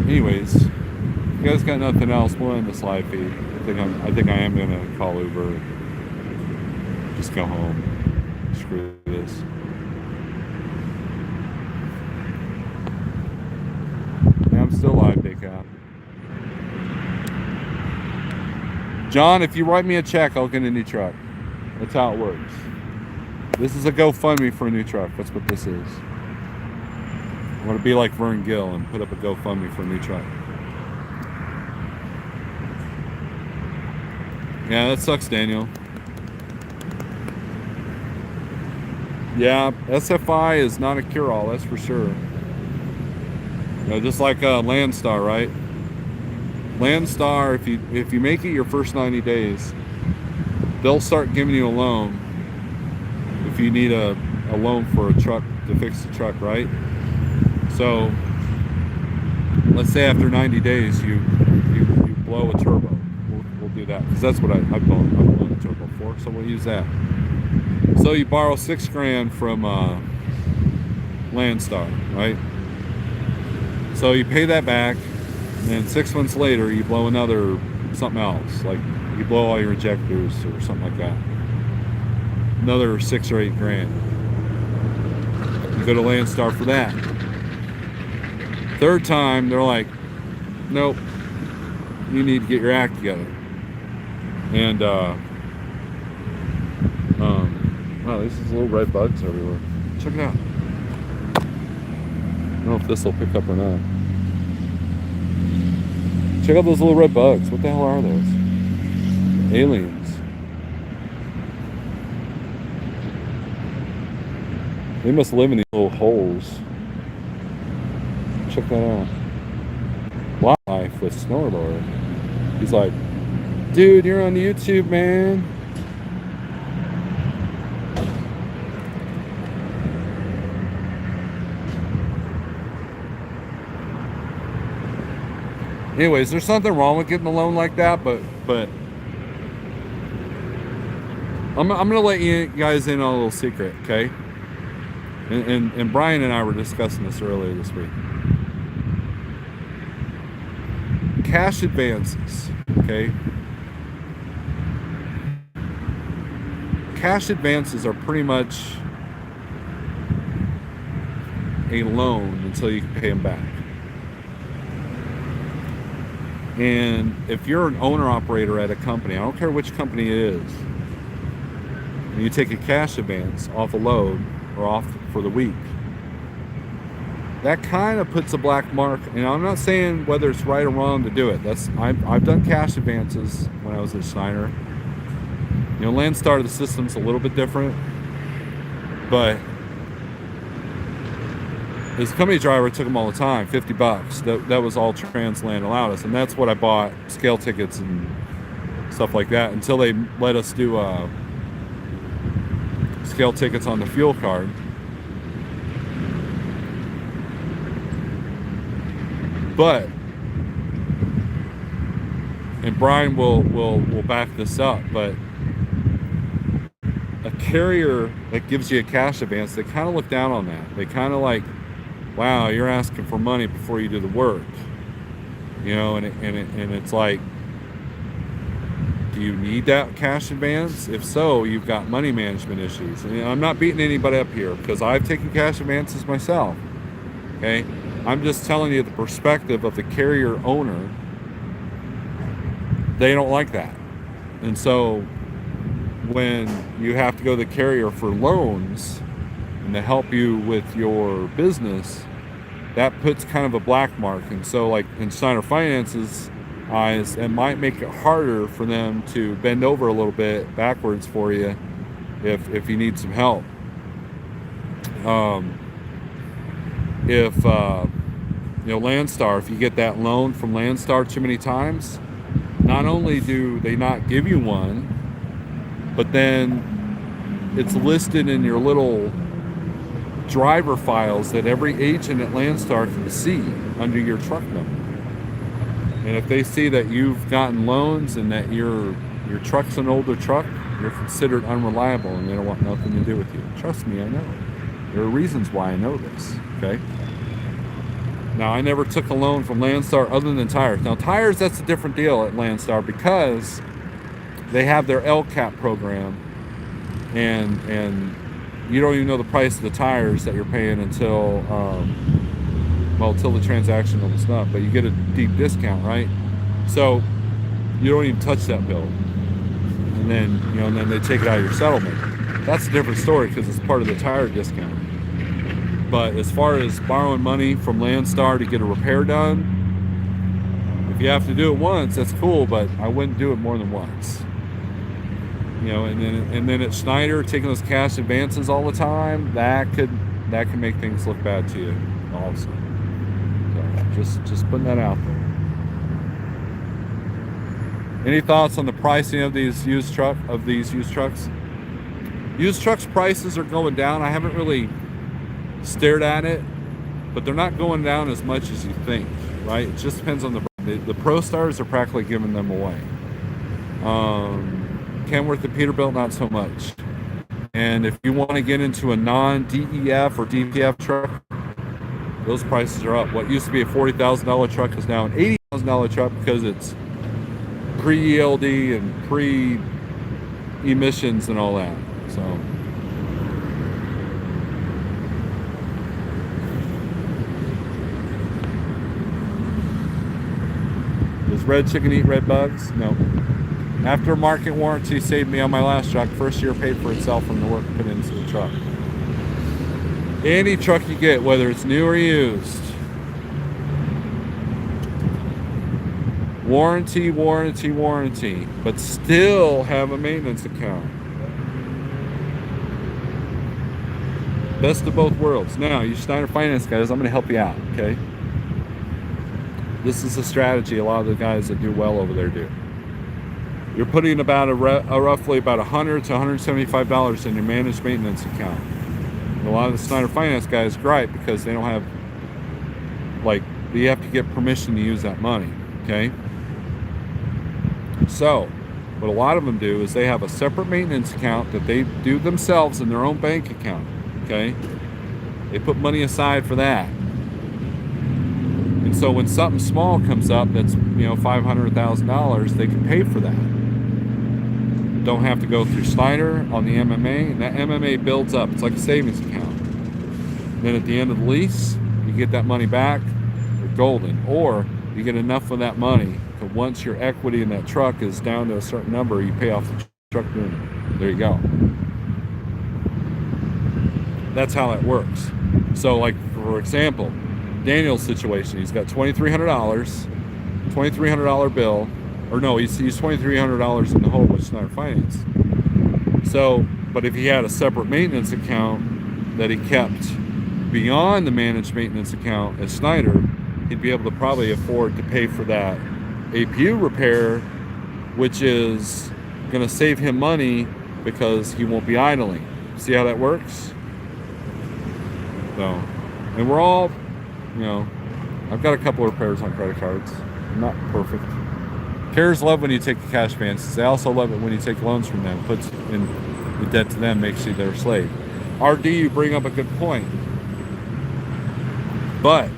Anyways, if you guys got nothing else, we'll end this live feed. I think I am gonna call Uber. Just go home. Screw this. Yeah, I'm still live, Big Cat. John, if you write me a check, I'll get a new truck. That's how it works. This is a GoFundMe for a new truck. That's what this is. I'm going to be like Vern Gill and put up a GoFundMe for a new truck. Yeah, that sucks, Daniel. Yeah, SFI is not a cure-all, that's for sure. You know, just like Landstar, right? Landstar, if you make it your first 90 days, they'll start giving you a loan if you need a loan for a truck to fix the truck, right? So let's say after 90 days you blow a turbo. We'll do that, because that's what I've blown a turbo for, so we'll use that. So you borrow $6 grand from Landstar, right? So you pay that back, and then 6 months later you blow another something else, like you blow all your injectors or something like that. Another 6 or 8 grand. You go to Landstar for that. Third time, they're like, nope, you need to get your act together. And, wow, there's these little red bugs everywhere. Check it out. I don't know if this will pick up or not. Check out those little red bugs. What the hell are those? Aliens. They must live in these little holes. Check that out. Wildlife with Snorlord. He's like, dude, you're on YouTube, man. Anyways, there's something wrong with getting a loan like that, but I'm gonna let you guys in on a little secret, okay? And Brian and I were discussing this earlier this week. Cash advances, okay? Cash advances are pretty much a loan until you can pay them back. And if you're an owner-operator at a company, I don't care which company it is, and you take a cash advance off a load or off for the week, that kind of puts a black mark. And I'm not saying whether it's right or wrong to do it. I've done cash advances when I was at Schneider. You know, Landstar, the system's a little bit different, but as a company driver, it took them all the time, $50. That was all Transland allowed us, and that's what I bought scale tickets and stuff like that, until they let us do scale tickets on the fuel card. But and Brian will back this up, but a carrier that gives you a cash advance, they kind of look down on that. They kind of like, wow, you're asking for money before you do the work, you know, and it's like, do you need that cash advance? If so, you've got money management issues. And I'm not beating anybody up here because I've taken cash advances myself. Okay, I'm just telling you the perspective of the carrier owner. They don't like that, and so when you have to go to the carrier for loans and to help you with your business, that puts kind of a black mark. And so, like in Schneider Finance's eyes, it might make it harder for them to bend over a little bit backwards for you if you need some help. If Landstar, if you get that loan from Landstar too many times, not only do they not give you one, but then it's listed in your little driver files that every agent at Landstar can see under your truck number. And if they see that you've gotten loans and that your truck's an older truck, you're considered unreliable and they don't want nothing to do with you. Trust me, I know. There are reasons why I know this, okay? Now, I never took a loan from Landstar other than tires. Now, tires, that's a different deal at Landstar because they have their LCAP program, and you don't even know the price of the tires that you're paying until the transaction almost up. But you get a deep discount, right? So you don't even touch that bill, and then they take it out of your settlement. That's a different story because it's part of the tire discount. But as far as borrowing money from Landstar to get a repair done, if you have to do it once, that's cool, but I wouldn't do it more than once. And then at Schneider, taking those cash advances all the time, that could make things look bad to you also. So just putting that out there. Any thoughts on the pricing of these used trucks? Used trucks prices are going down. I haven't really stared at it, but they're not going down as much as you think, right? It just depends on the Pro Stars are practically giving them away. Kenworth and Peterbilt, not so much. And if you want to get into a non-DEF or DPF truck, those prices are up. What used to be a $40,000 truck is now an $80,000 truck because it's pre-ELD and pre-emissions and all that. So does red chicken eat red bugs? No. Aftermarket warranty saved me on my last truck. First year paid for itself from the work put into the truck. Any truck you get, whether it's new or used, warranty, but still have a maintenance account. Best of both worlds. Now, you Schneider Finance guys, I'm going to help you out, okay? This is a strategy a lot of the guys that do well over there do. You're putting about roughly about $100 to $175 in your managed maintenance account. And a lot of the Schneider Finance guys gripe because they don't have, you have to get permission to use that money, okay? So, what a lot of them do is they have a separate maintenance account that they do themselves in their own bank account, okay? They put money aside for that. And so when something small comes up that's, $500,000, they can pay for that. Don't have to go through Schneider on the MMA, and that MMA builds up. It's like a savings account. And then at the end of the lease, you get that money back, you're golden. Or you get enough of that money that once your equity in that truck is down to a certain number, you pay off the truck doing it. There you go. That's how that works. So, for example, Daniel's situation, he's got $2,300 bill, or no, he's $2,300 in the hole with Schneider Finance. So, but if he had a separate maintenance account that he kept beyond the managed maintenance account at Schneider, he'd be able to probably afford to pay for that APU repair, which is going to save him money because he won't be idling. See how that works? So, and we're all, I've got a couple of repairs on credit cards. I'm not perfect. Carriers love when you take the cash advances. They also love it when you take loans from them. Puts in the debt to them, makes you their slave. RD, you bring up a good point. But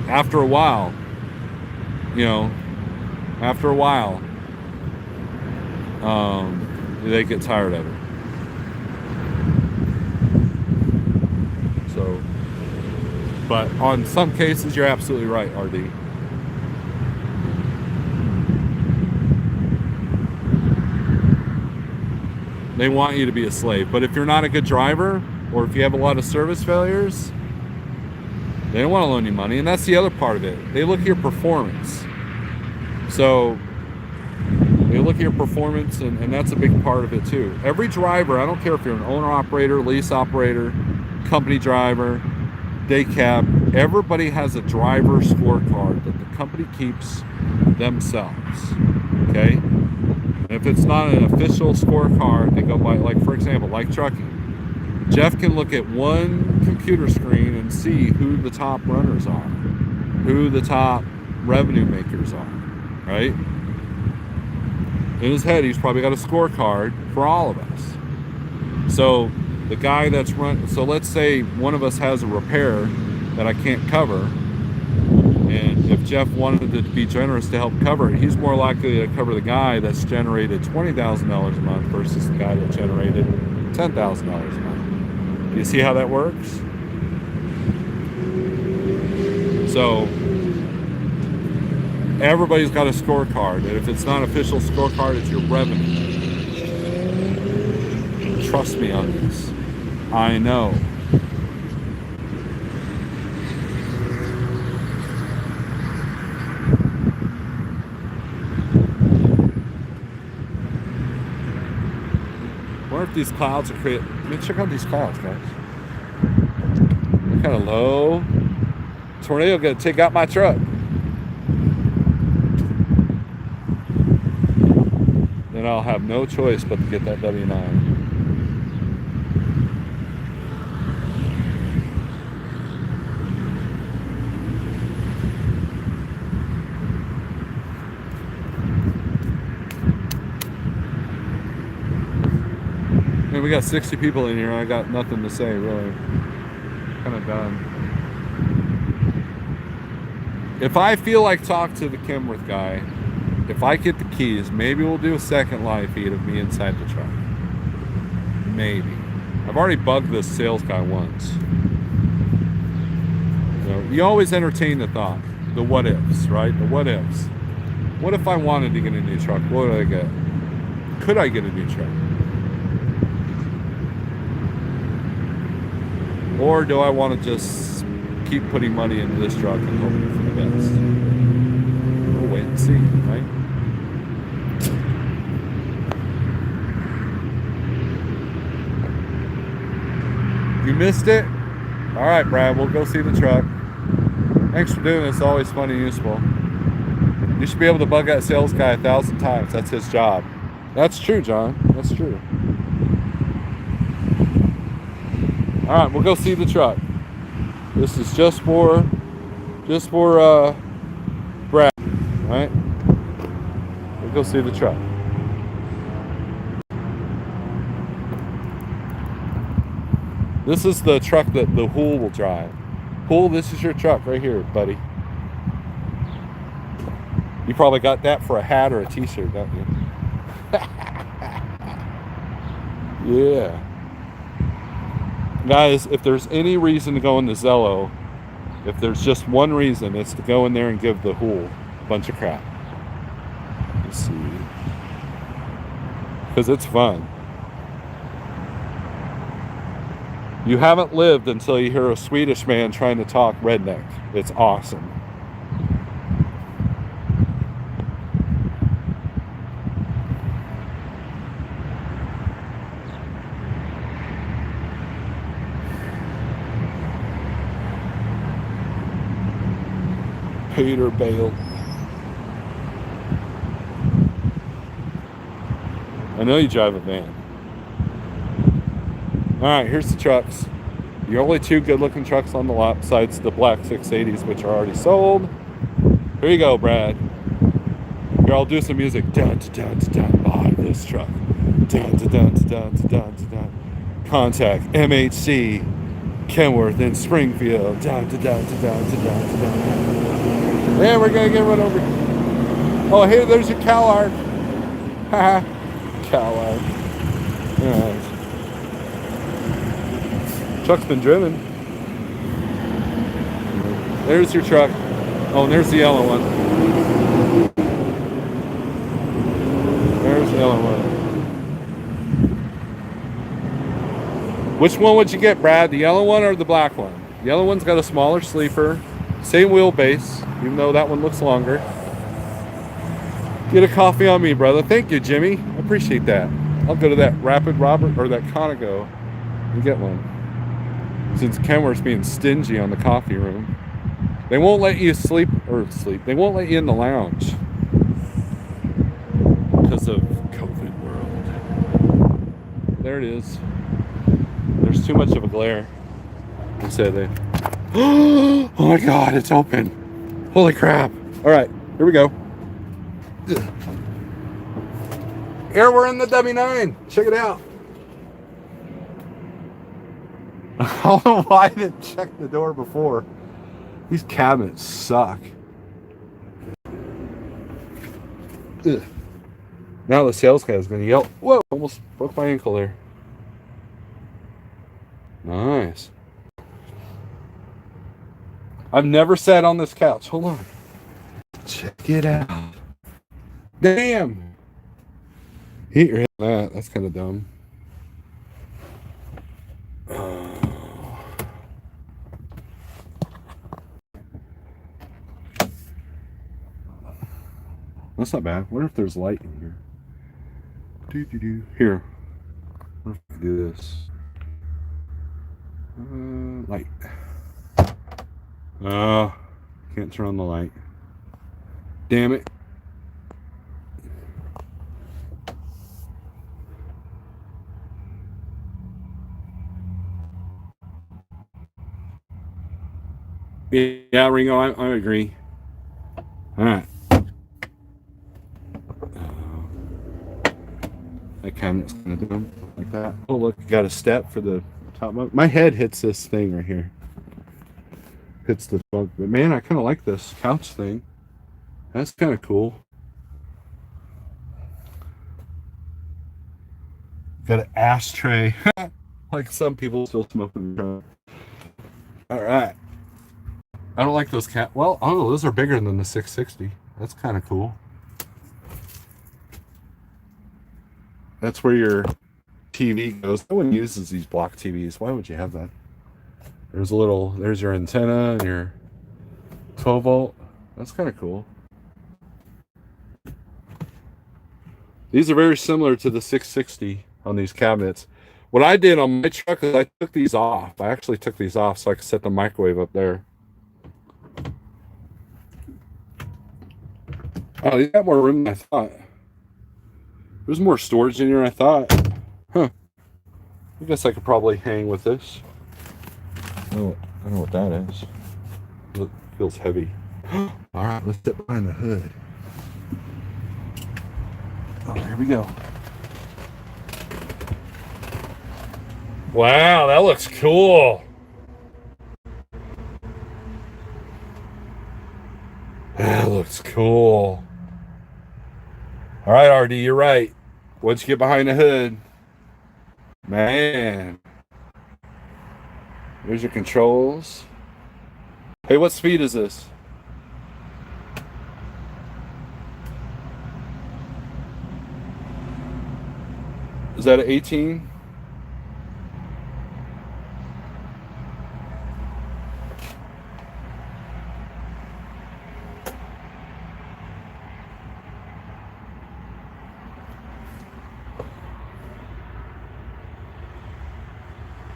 after a while, they get tired of it. So, but on some cases, you're absolutely right, RD. They want you to be a slave. But if you're not a good driver, or if you have a lot of service failures, they don't want to loan you money. And that's the other part of it. They look at your performance. So they look at your performance, and that's a big part of it too. Every driver, I don't care if you're an owner operator, lease operator, company driver, day cab, everybody has a driver scorecard that the company keeps themselves. Okay? And if it's not an official scorecard, they go by, like, for example, like trucking. Jeff can look at one computer screen and see who the top runners are, who the top revenue makers are, right? In his head, he's probably got a scorecard for all of us. So the guy that's so let's say one of us has a repair that I can't cover, and if Jeff wanted to be generous to help cover it, he's more likely to cover the guy that's generated $20,000 a month versus the guy that generated $10,000 a month. Do you see how that works? So everybody's got a scorecard, and if it's not an official scorecard, it's your revenue. Trust me on this. I know. I wonder if these clouds are creating. I mean, check out these clouds, guys. They're kind of low. Tornado gonna take out my truck. Then I'll have no choice but to get that W9. Man, we got 60 people in here. I got nothing to say, really. Kind of done. If I feel like talk to the Kenworth guy, if I get the keys, maybe we'll do a second live feed of me inside the truck. Maybe. I've already bugged this sales guy once. You always entertain the thought, the what ifs, right? The what ifs. What if I wanted to get a new truck? What would I get? Could I get a new truck? Or do I want to just keep putting money into this truck and hoping for the best? We'll wait and see, right? You missed it? All right, Brad, we'll go see the truck. Thanks for doing this. It's always fun and useful. You should be able to bug that sales guy 1,000 times. That's his job. That's true, John. That's true. All right, we'll go see the truck. This is just for Brad, right? We'll go see the truck. This is the truck that the Hool will drive. Hool, this is your truck right here, buddy. You probably got that for a hat or a t-shirt, don't you? Yeah. Guys, if there's any reason to go into Zello, if there's just one reason, it's to go in there and give the Hool a bunch of crap. Let's see. Because it's fun. You haven't lived until you hear a Swedish man trying to talk redneck. It's awesome. Peter Bale. I know you drive a van. Alright, here's the trucks. The only two good looking trucks on the lot besides the black 680s, which are already sold. Here you go, Brad. Here Here, I'll do some music. Dun, dun, dun, dun, buy this truck. Dun, dun, dun, dun, dun, dun, dun. Contact MHC, Kenworth in Springfield. Dun, dun, dun, dun, dun, dun, dun, dun. Yeah, we're gonna get one over. Oh, hey, there's your Callard. Haha, Callard. Nice. Truck's been driven. There's your truck. Oh, and there's the yellow one. There's the yellow one. Which one would you get, Brad? The yellow one or the black one? The yellow one's got a smaller sleeper, same wheelbase, even though that one looks longer. Get a coffee on me, brother. Thank you, Jimmy. I appreciate that. I'll go to that Rapid Robert or that Conoco and get one. Since Kenworth's being stingy on the coffee room, they won't let you sleep. They won't let you in the lounge because of COVID world. There it is. There's too much of a glare. I say they. Oh my God! It's open. Holy crap! All right, here we go. Here we're in the W9. Check it out. I don't know why I didn't check the door before. These cabinets suck. Ugh. Now the sales guy is going to yell. Whoa, almost broke my ankle there. Nice. I've never sat on this couch. Hold on. Check it out. Damn. Heat ran that. That's kind of dumb. That's not bad. What if there's light in here? Here. What if we do this? Light. Can't turn on the light. Damn it. Yeah, Ringo, I agree. All right. That cabinet's gonna do them like that. Oh, look, you got a step for the top. My head hits this thing right here. Hits the bunk. But man, I kind of like this couch thing. That's kind of cool. Got an ashtray. Like some people still smoke in the truck. All right. I don't like those well, I don't know, those are bigger than the 660. That's kind of cool. That's where your TV goes. No one uses these block TVs. Why would you have that? There's your antenna and your 12 volt. That's kind of cool. These are very similar to the 660 on these cabinets. What I did on my truck is I took these off. I actually took these off so I could set the microwave up there. Oh, you got more room than I thought. There's more storage in here than I thought. Huh. I guess I could probably hang with this. Oh, I don't know what that is. It feels heavy. All right, let's sit behind the hood. Oh, here we go. Wow, that looks cool. That looks cool. All right, RD, you're right. Once you get behind the hood, man. There's your controls. Hey, what speed is this? Is that an 18?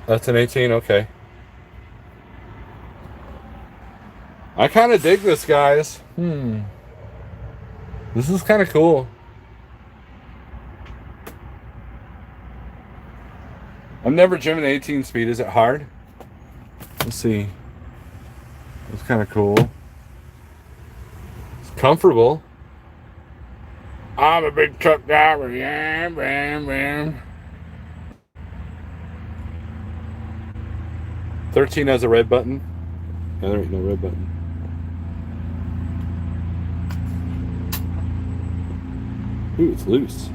That's an 18, okay. I kind of dig this, guys. This is kind of cool. I've never driven 18 speed. Is it hard? Let's see. It's kind of cool. It's comfortable. I'm a big truck driver. Yeah, bam, bam. 13 has a red button. No, there ain't no red button. Ooh, it's loose.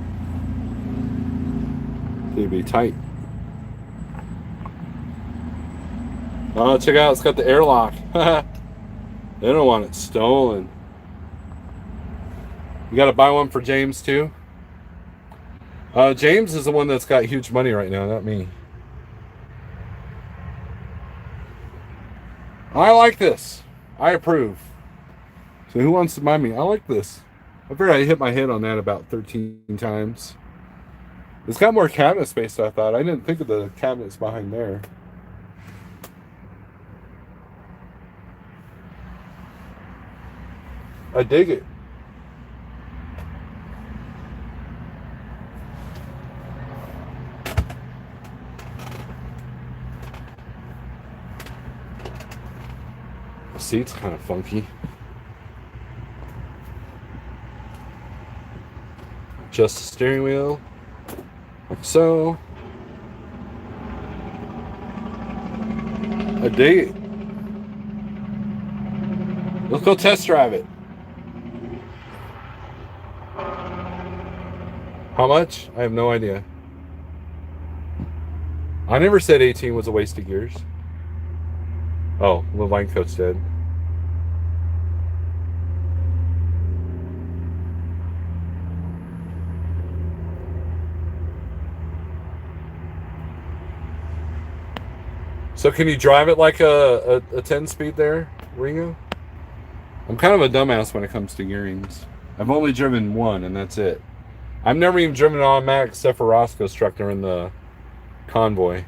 It'd be tight. Oh, check out, it's got the airlock. They don't want it stolen. You gotta buy one for James too? James is the one that's got huge money right now, not me. I like this. I approve. So who wants to buy me? I like this. I figured I hit my head on that about 13 times. It's got more cabinet space than I thought. I didn't think of the cabinets behind there. I dig it. The seat's kind of funky. Adjust the steering wheel, like so. I dig it. Let's go test drive it. How much? I have no idea. I never said 18 was a waste of gears. Oh, Levine Coach did. So can you drive it like a 10 speed there, Ringo? I'm kind of a dumbass when it comes to gearings. I've only driven one and that's it. I've never even driven an automatic except for Roscoe's truck during the convoy.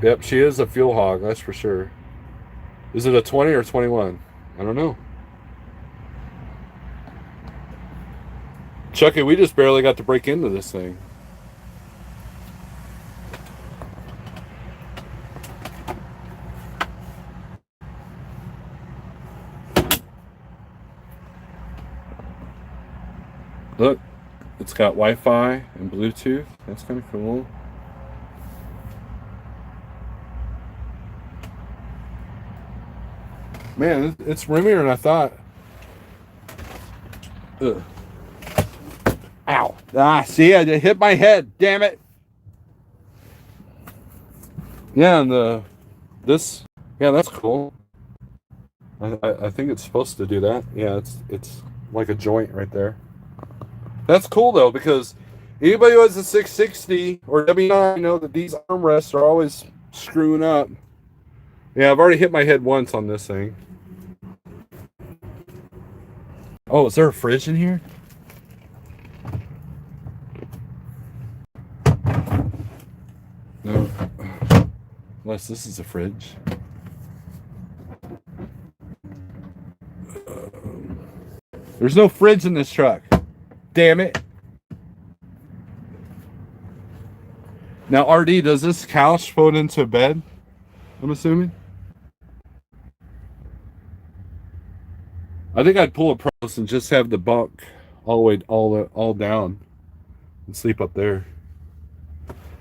Yep, she is a fuel hog, that's for sure. Is it a 20 or 21? I don't know. Chucky, we just barely got to break into this thing. Look, it's got Wi-Fi and Bluetooth. That's kind of cool. Man, it's roomier than I thought. Ugh. Ow. Ah, see, I hit my head. Damn it. Yeah, and yeah, that's cool. I think it's supposed to do that. Yeah, it's like a joint right there. That's cool though, because anybody who has a 660 or W9 know that these armrests are always screwing up. Yeah, I've already hit my head once on this thing. Oh, is there a fridge in here? No. Unless this is a fridge. There's no fridge in this truck. Damn it. Now, RD, does this couch fold into a bed? I'm assuming. I think I'd pull a post and just have the bunk all the way all down and sleep up there.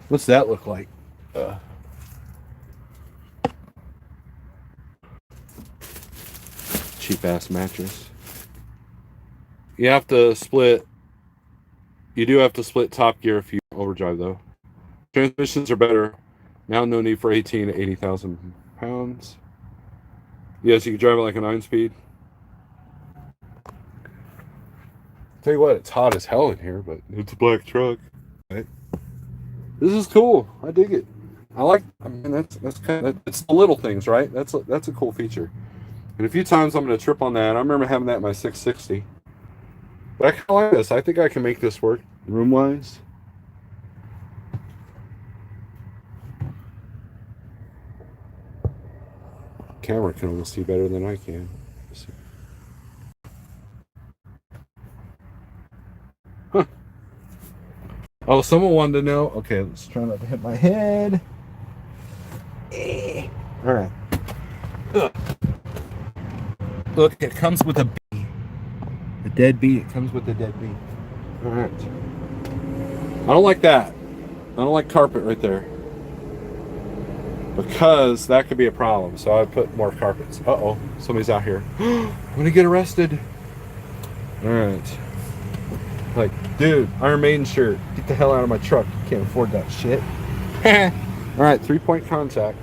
What's that look like? Cheap ass mattress. You have to split. You do have to split top gear if you overdrive though. Transmissions are better. Now no need for 18 to 80,000 pounds. Yes, you can drive it like a 9-speed. Tell you what, it's hot as hell in here, but it's a black truck. Right? This is cool. I dig it. I mean, that's kind of, it's the little things, right? That's a cool feature. And a few times I'm gonna trip on that. I remember having that in my 660. But I kind of like this. I think I can make this work room-wise. Camera can almost see better than I can. Huh. Oh, someone wanted to know. Okay, let's try not to hit my head. All right. Ugh. Look, it comes with a B. It Deadbeat. It comes with a deadbeat. All right. I don't like that. I don't like carpet right there, because that could be a problem. So I put more carpets. Uh-oh, somebody's out here. I'm gonna get arrested. All right. Like, dude, Iron Maiden shirt. Get the hell out of my truck. You can't afford that shit. All right, 3-point contact.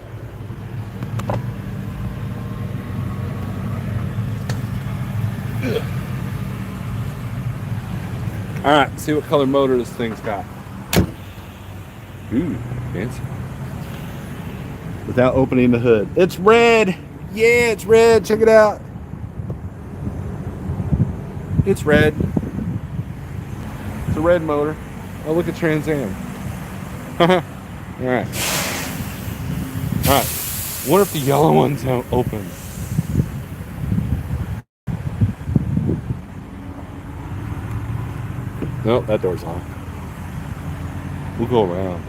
All right, see what color motor this thing's got. Ooh, fancy. Without opening the hood. It's red. Yeah, it's red. Check it out. It's red. It's a red motor. Oh, look at Trans Am. All right. All right. What if the yellow one's open? Nope, that door's locked. We'll go around.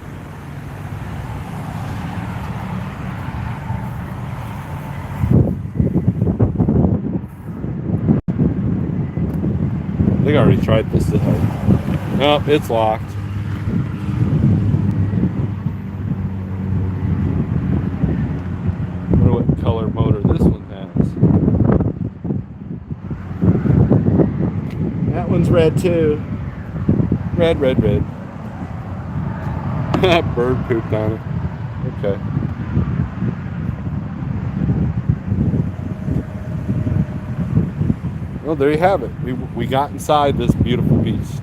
I think I already tried this side. Nope, it's locked. I wonder what color motor this one has. That one's red too. Red, red, red. Bird pooped on it. Okay. Well, there you have it. We got inside this beautiful beast.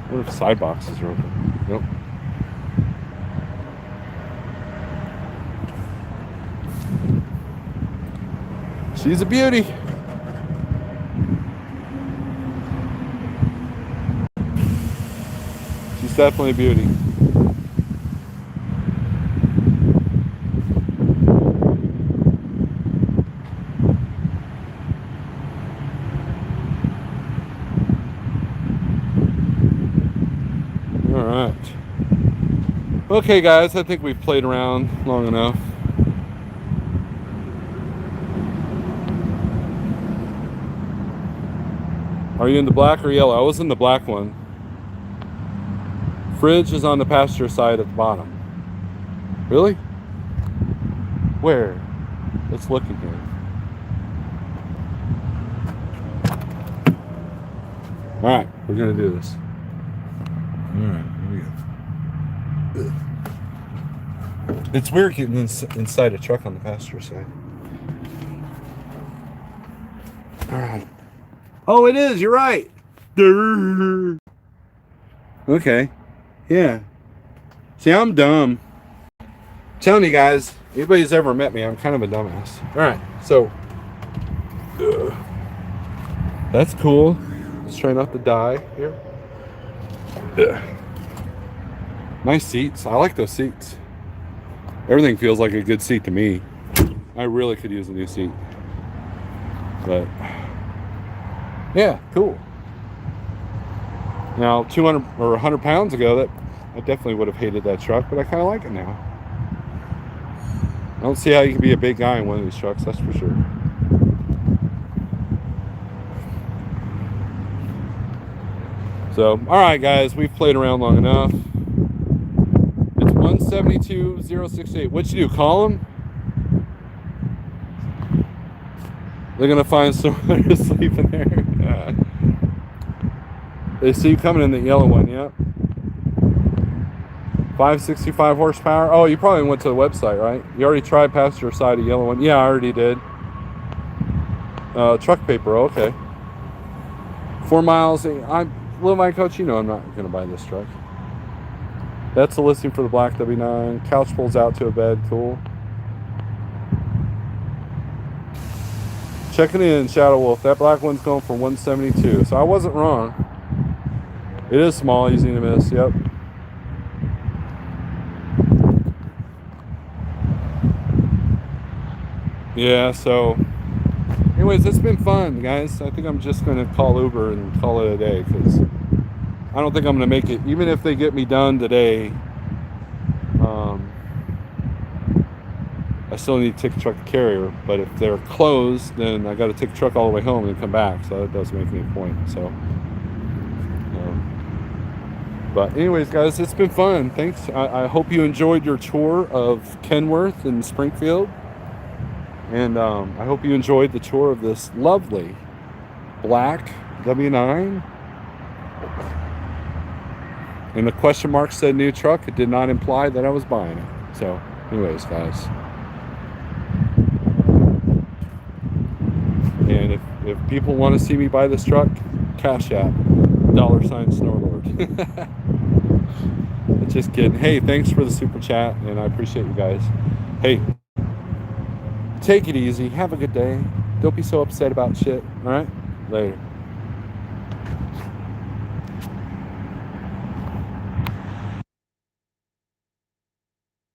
What if side boxes are open? Nope. She's a beauty. She's definitely a beauty. All right. Okay, guys, I think we've played around long enough. Are you in the black or yellow? I was in the black one. Fridge is on the passenger side at the bottom. Really? Where? Let's look again. All right, we're gonna do this. All right, here we go. It's weird getting inside a truck on the passenger side. All right. Oh, it is. You're right. Okay. Yeah. See, I'm dumb. I'm telling you guys, anybody's ever met me, I'm kind of a dumbass. All right. So, that's cool. Let's try not to die here. Nice seats. I like those seats. Everything feels like a good seat to me. I really could use a new seat. But yeah, cool. Now, 200 or 100 pounds ago, that I definitely would have hated that truck, but I kind of like it now. I don't see how you can be a big guy in one of these trucks, that's for sure. So, all right, guys, we've played around long enough. It's 172,068. What'd you do? Call them? They're gonna find somewhere to sleep in there. They see you coming in the yellow one, yep. 565 horsepower. Oh, you probably went to the website, right? You already tried passenger side of yellow one. Yeah, I already did. Truck paper, okay. 4 miles. Little Mike Coach, you know I'm not gonna buy this truck. That's the listing for the black W9. Couch pulls out to a bed, cool. Checking in, Shadow Wolf. That black one's going for 172. So I wasn't wrong. It is small, easy to miss. Yep. Yeah, so anyways, it's been fun, guys. I think I'm just going to call Uber and call it a day, because I don't think I'm going to make it. Even if they get me done today, I still need to take a truck to carrier, but if they're closed, then I got to take a truck all the way home and come back. So that doesn't make any point. So, but anyways, guys, it's been fun. Thanks. I hope you enjoyed your tour of Kenworth and Springfield, and I hope you enjoyed the tour of this lovely black W9. And the question mark said new truck. It did not imply that I was buying it. So, anyways, guys. And if people want to see me buy this truck, Cash App, $Snorlord. Just kidding. Hey, thanks for the super chat, and I appreciate you guys. Hey, take it easy. Have a good day. Don't be so upset about shit. All right? Later.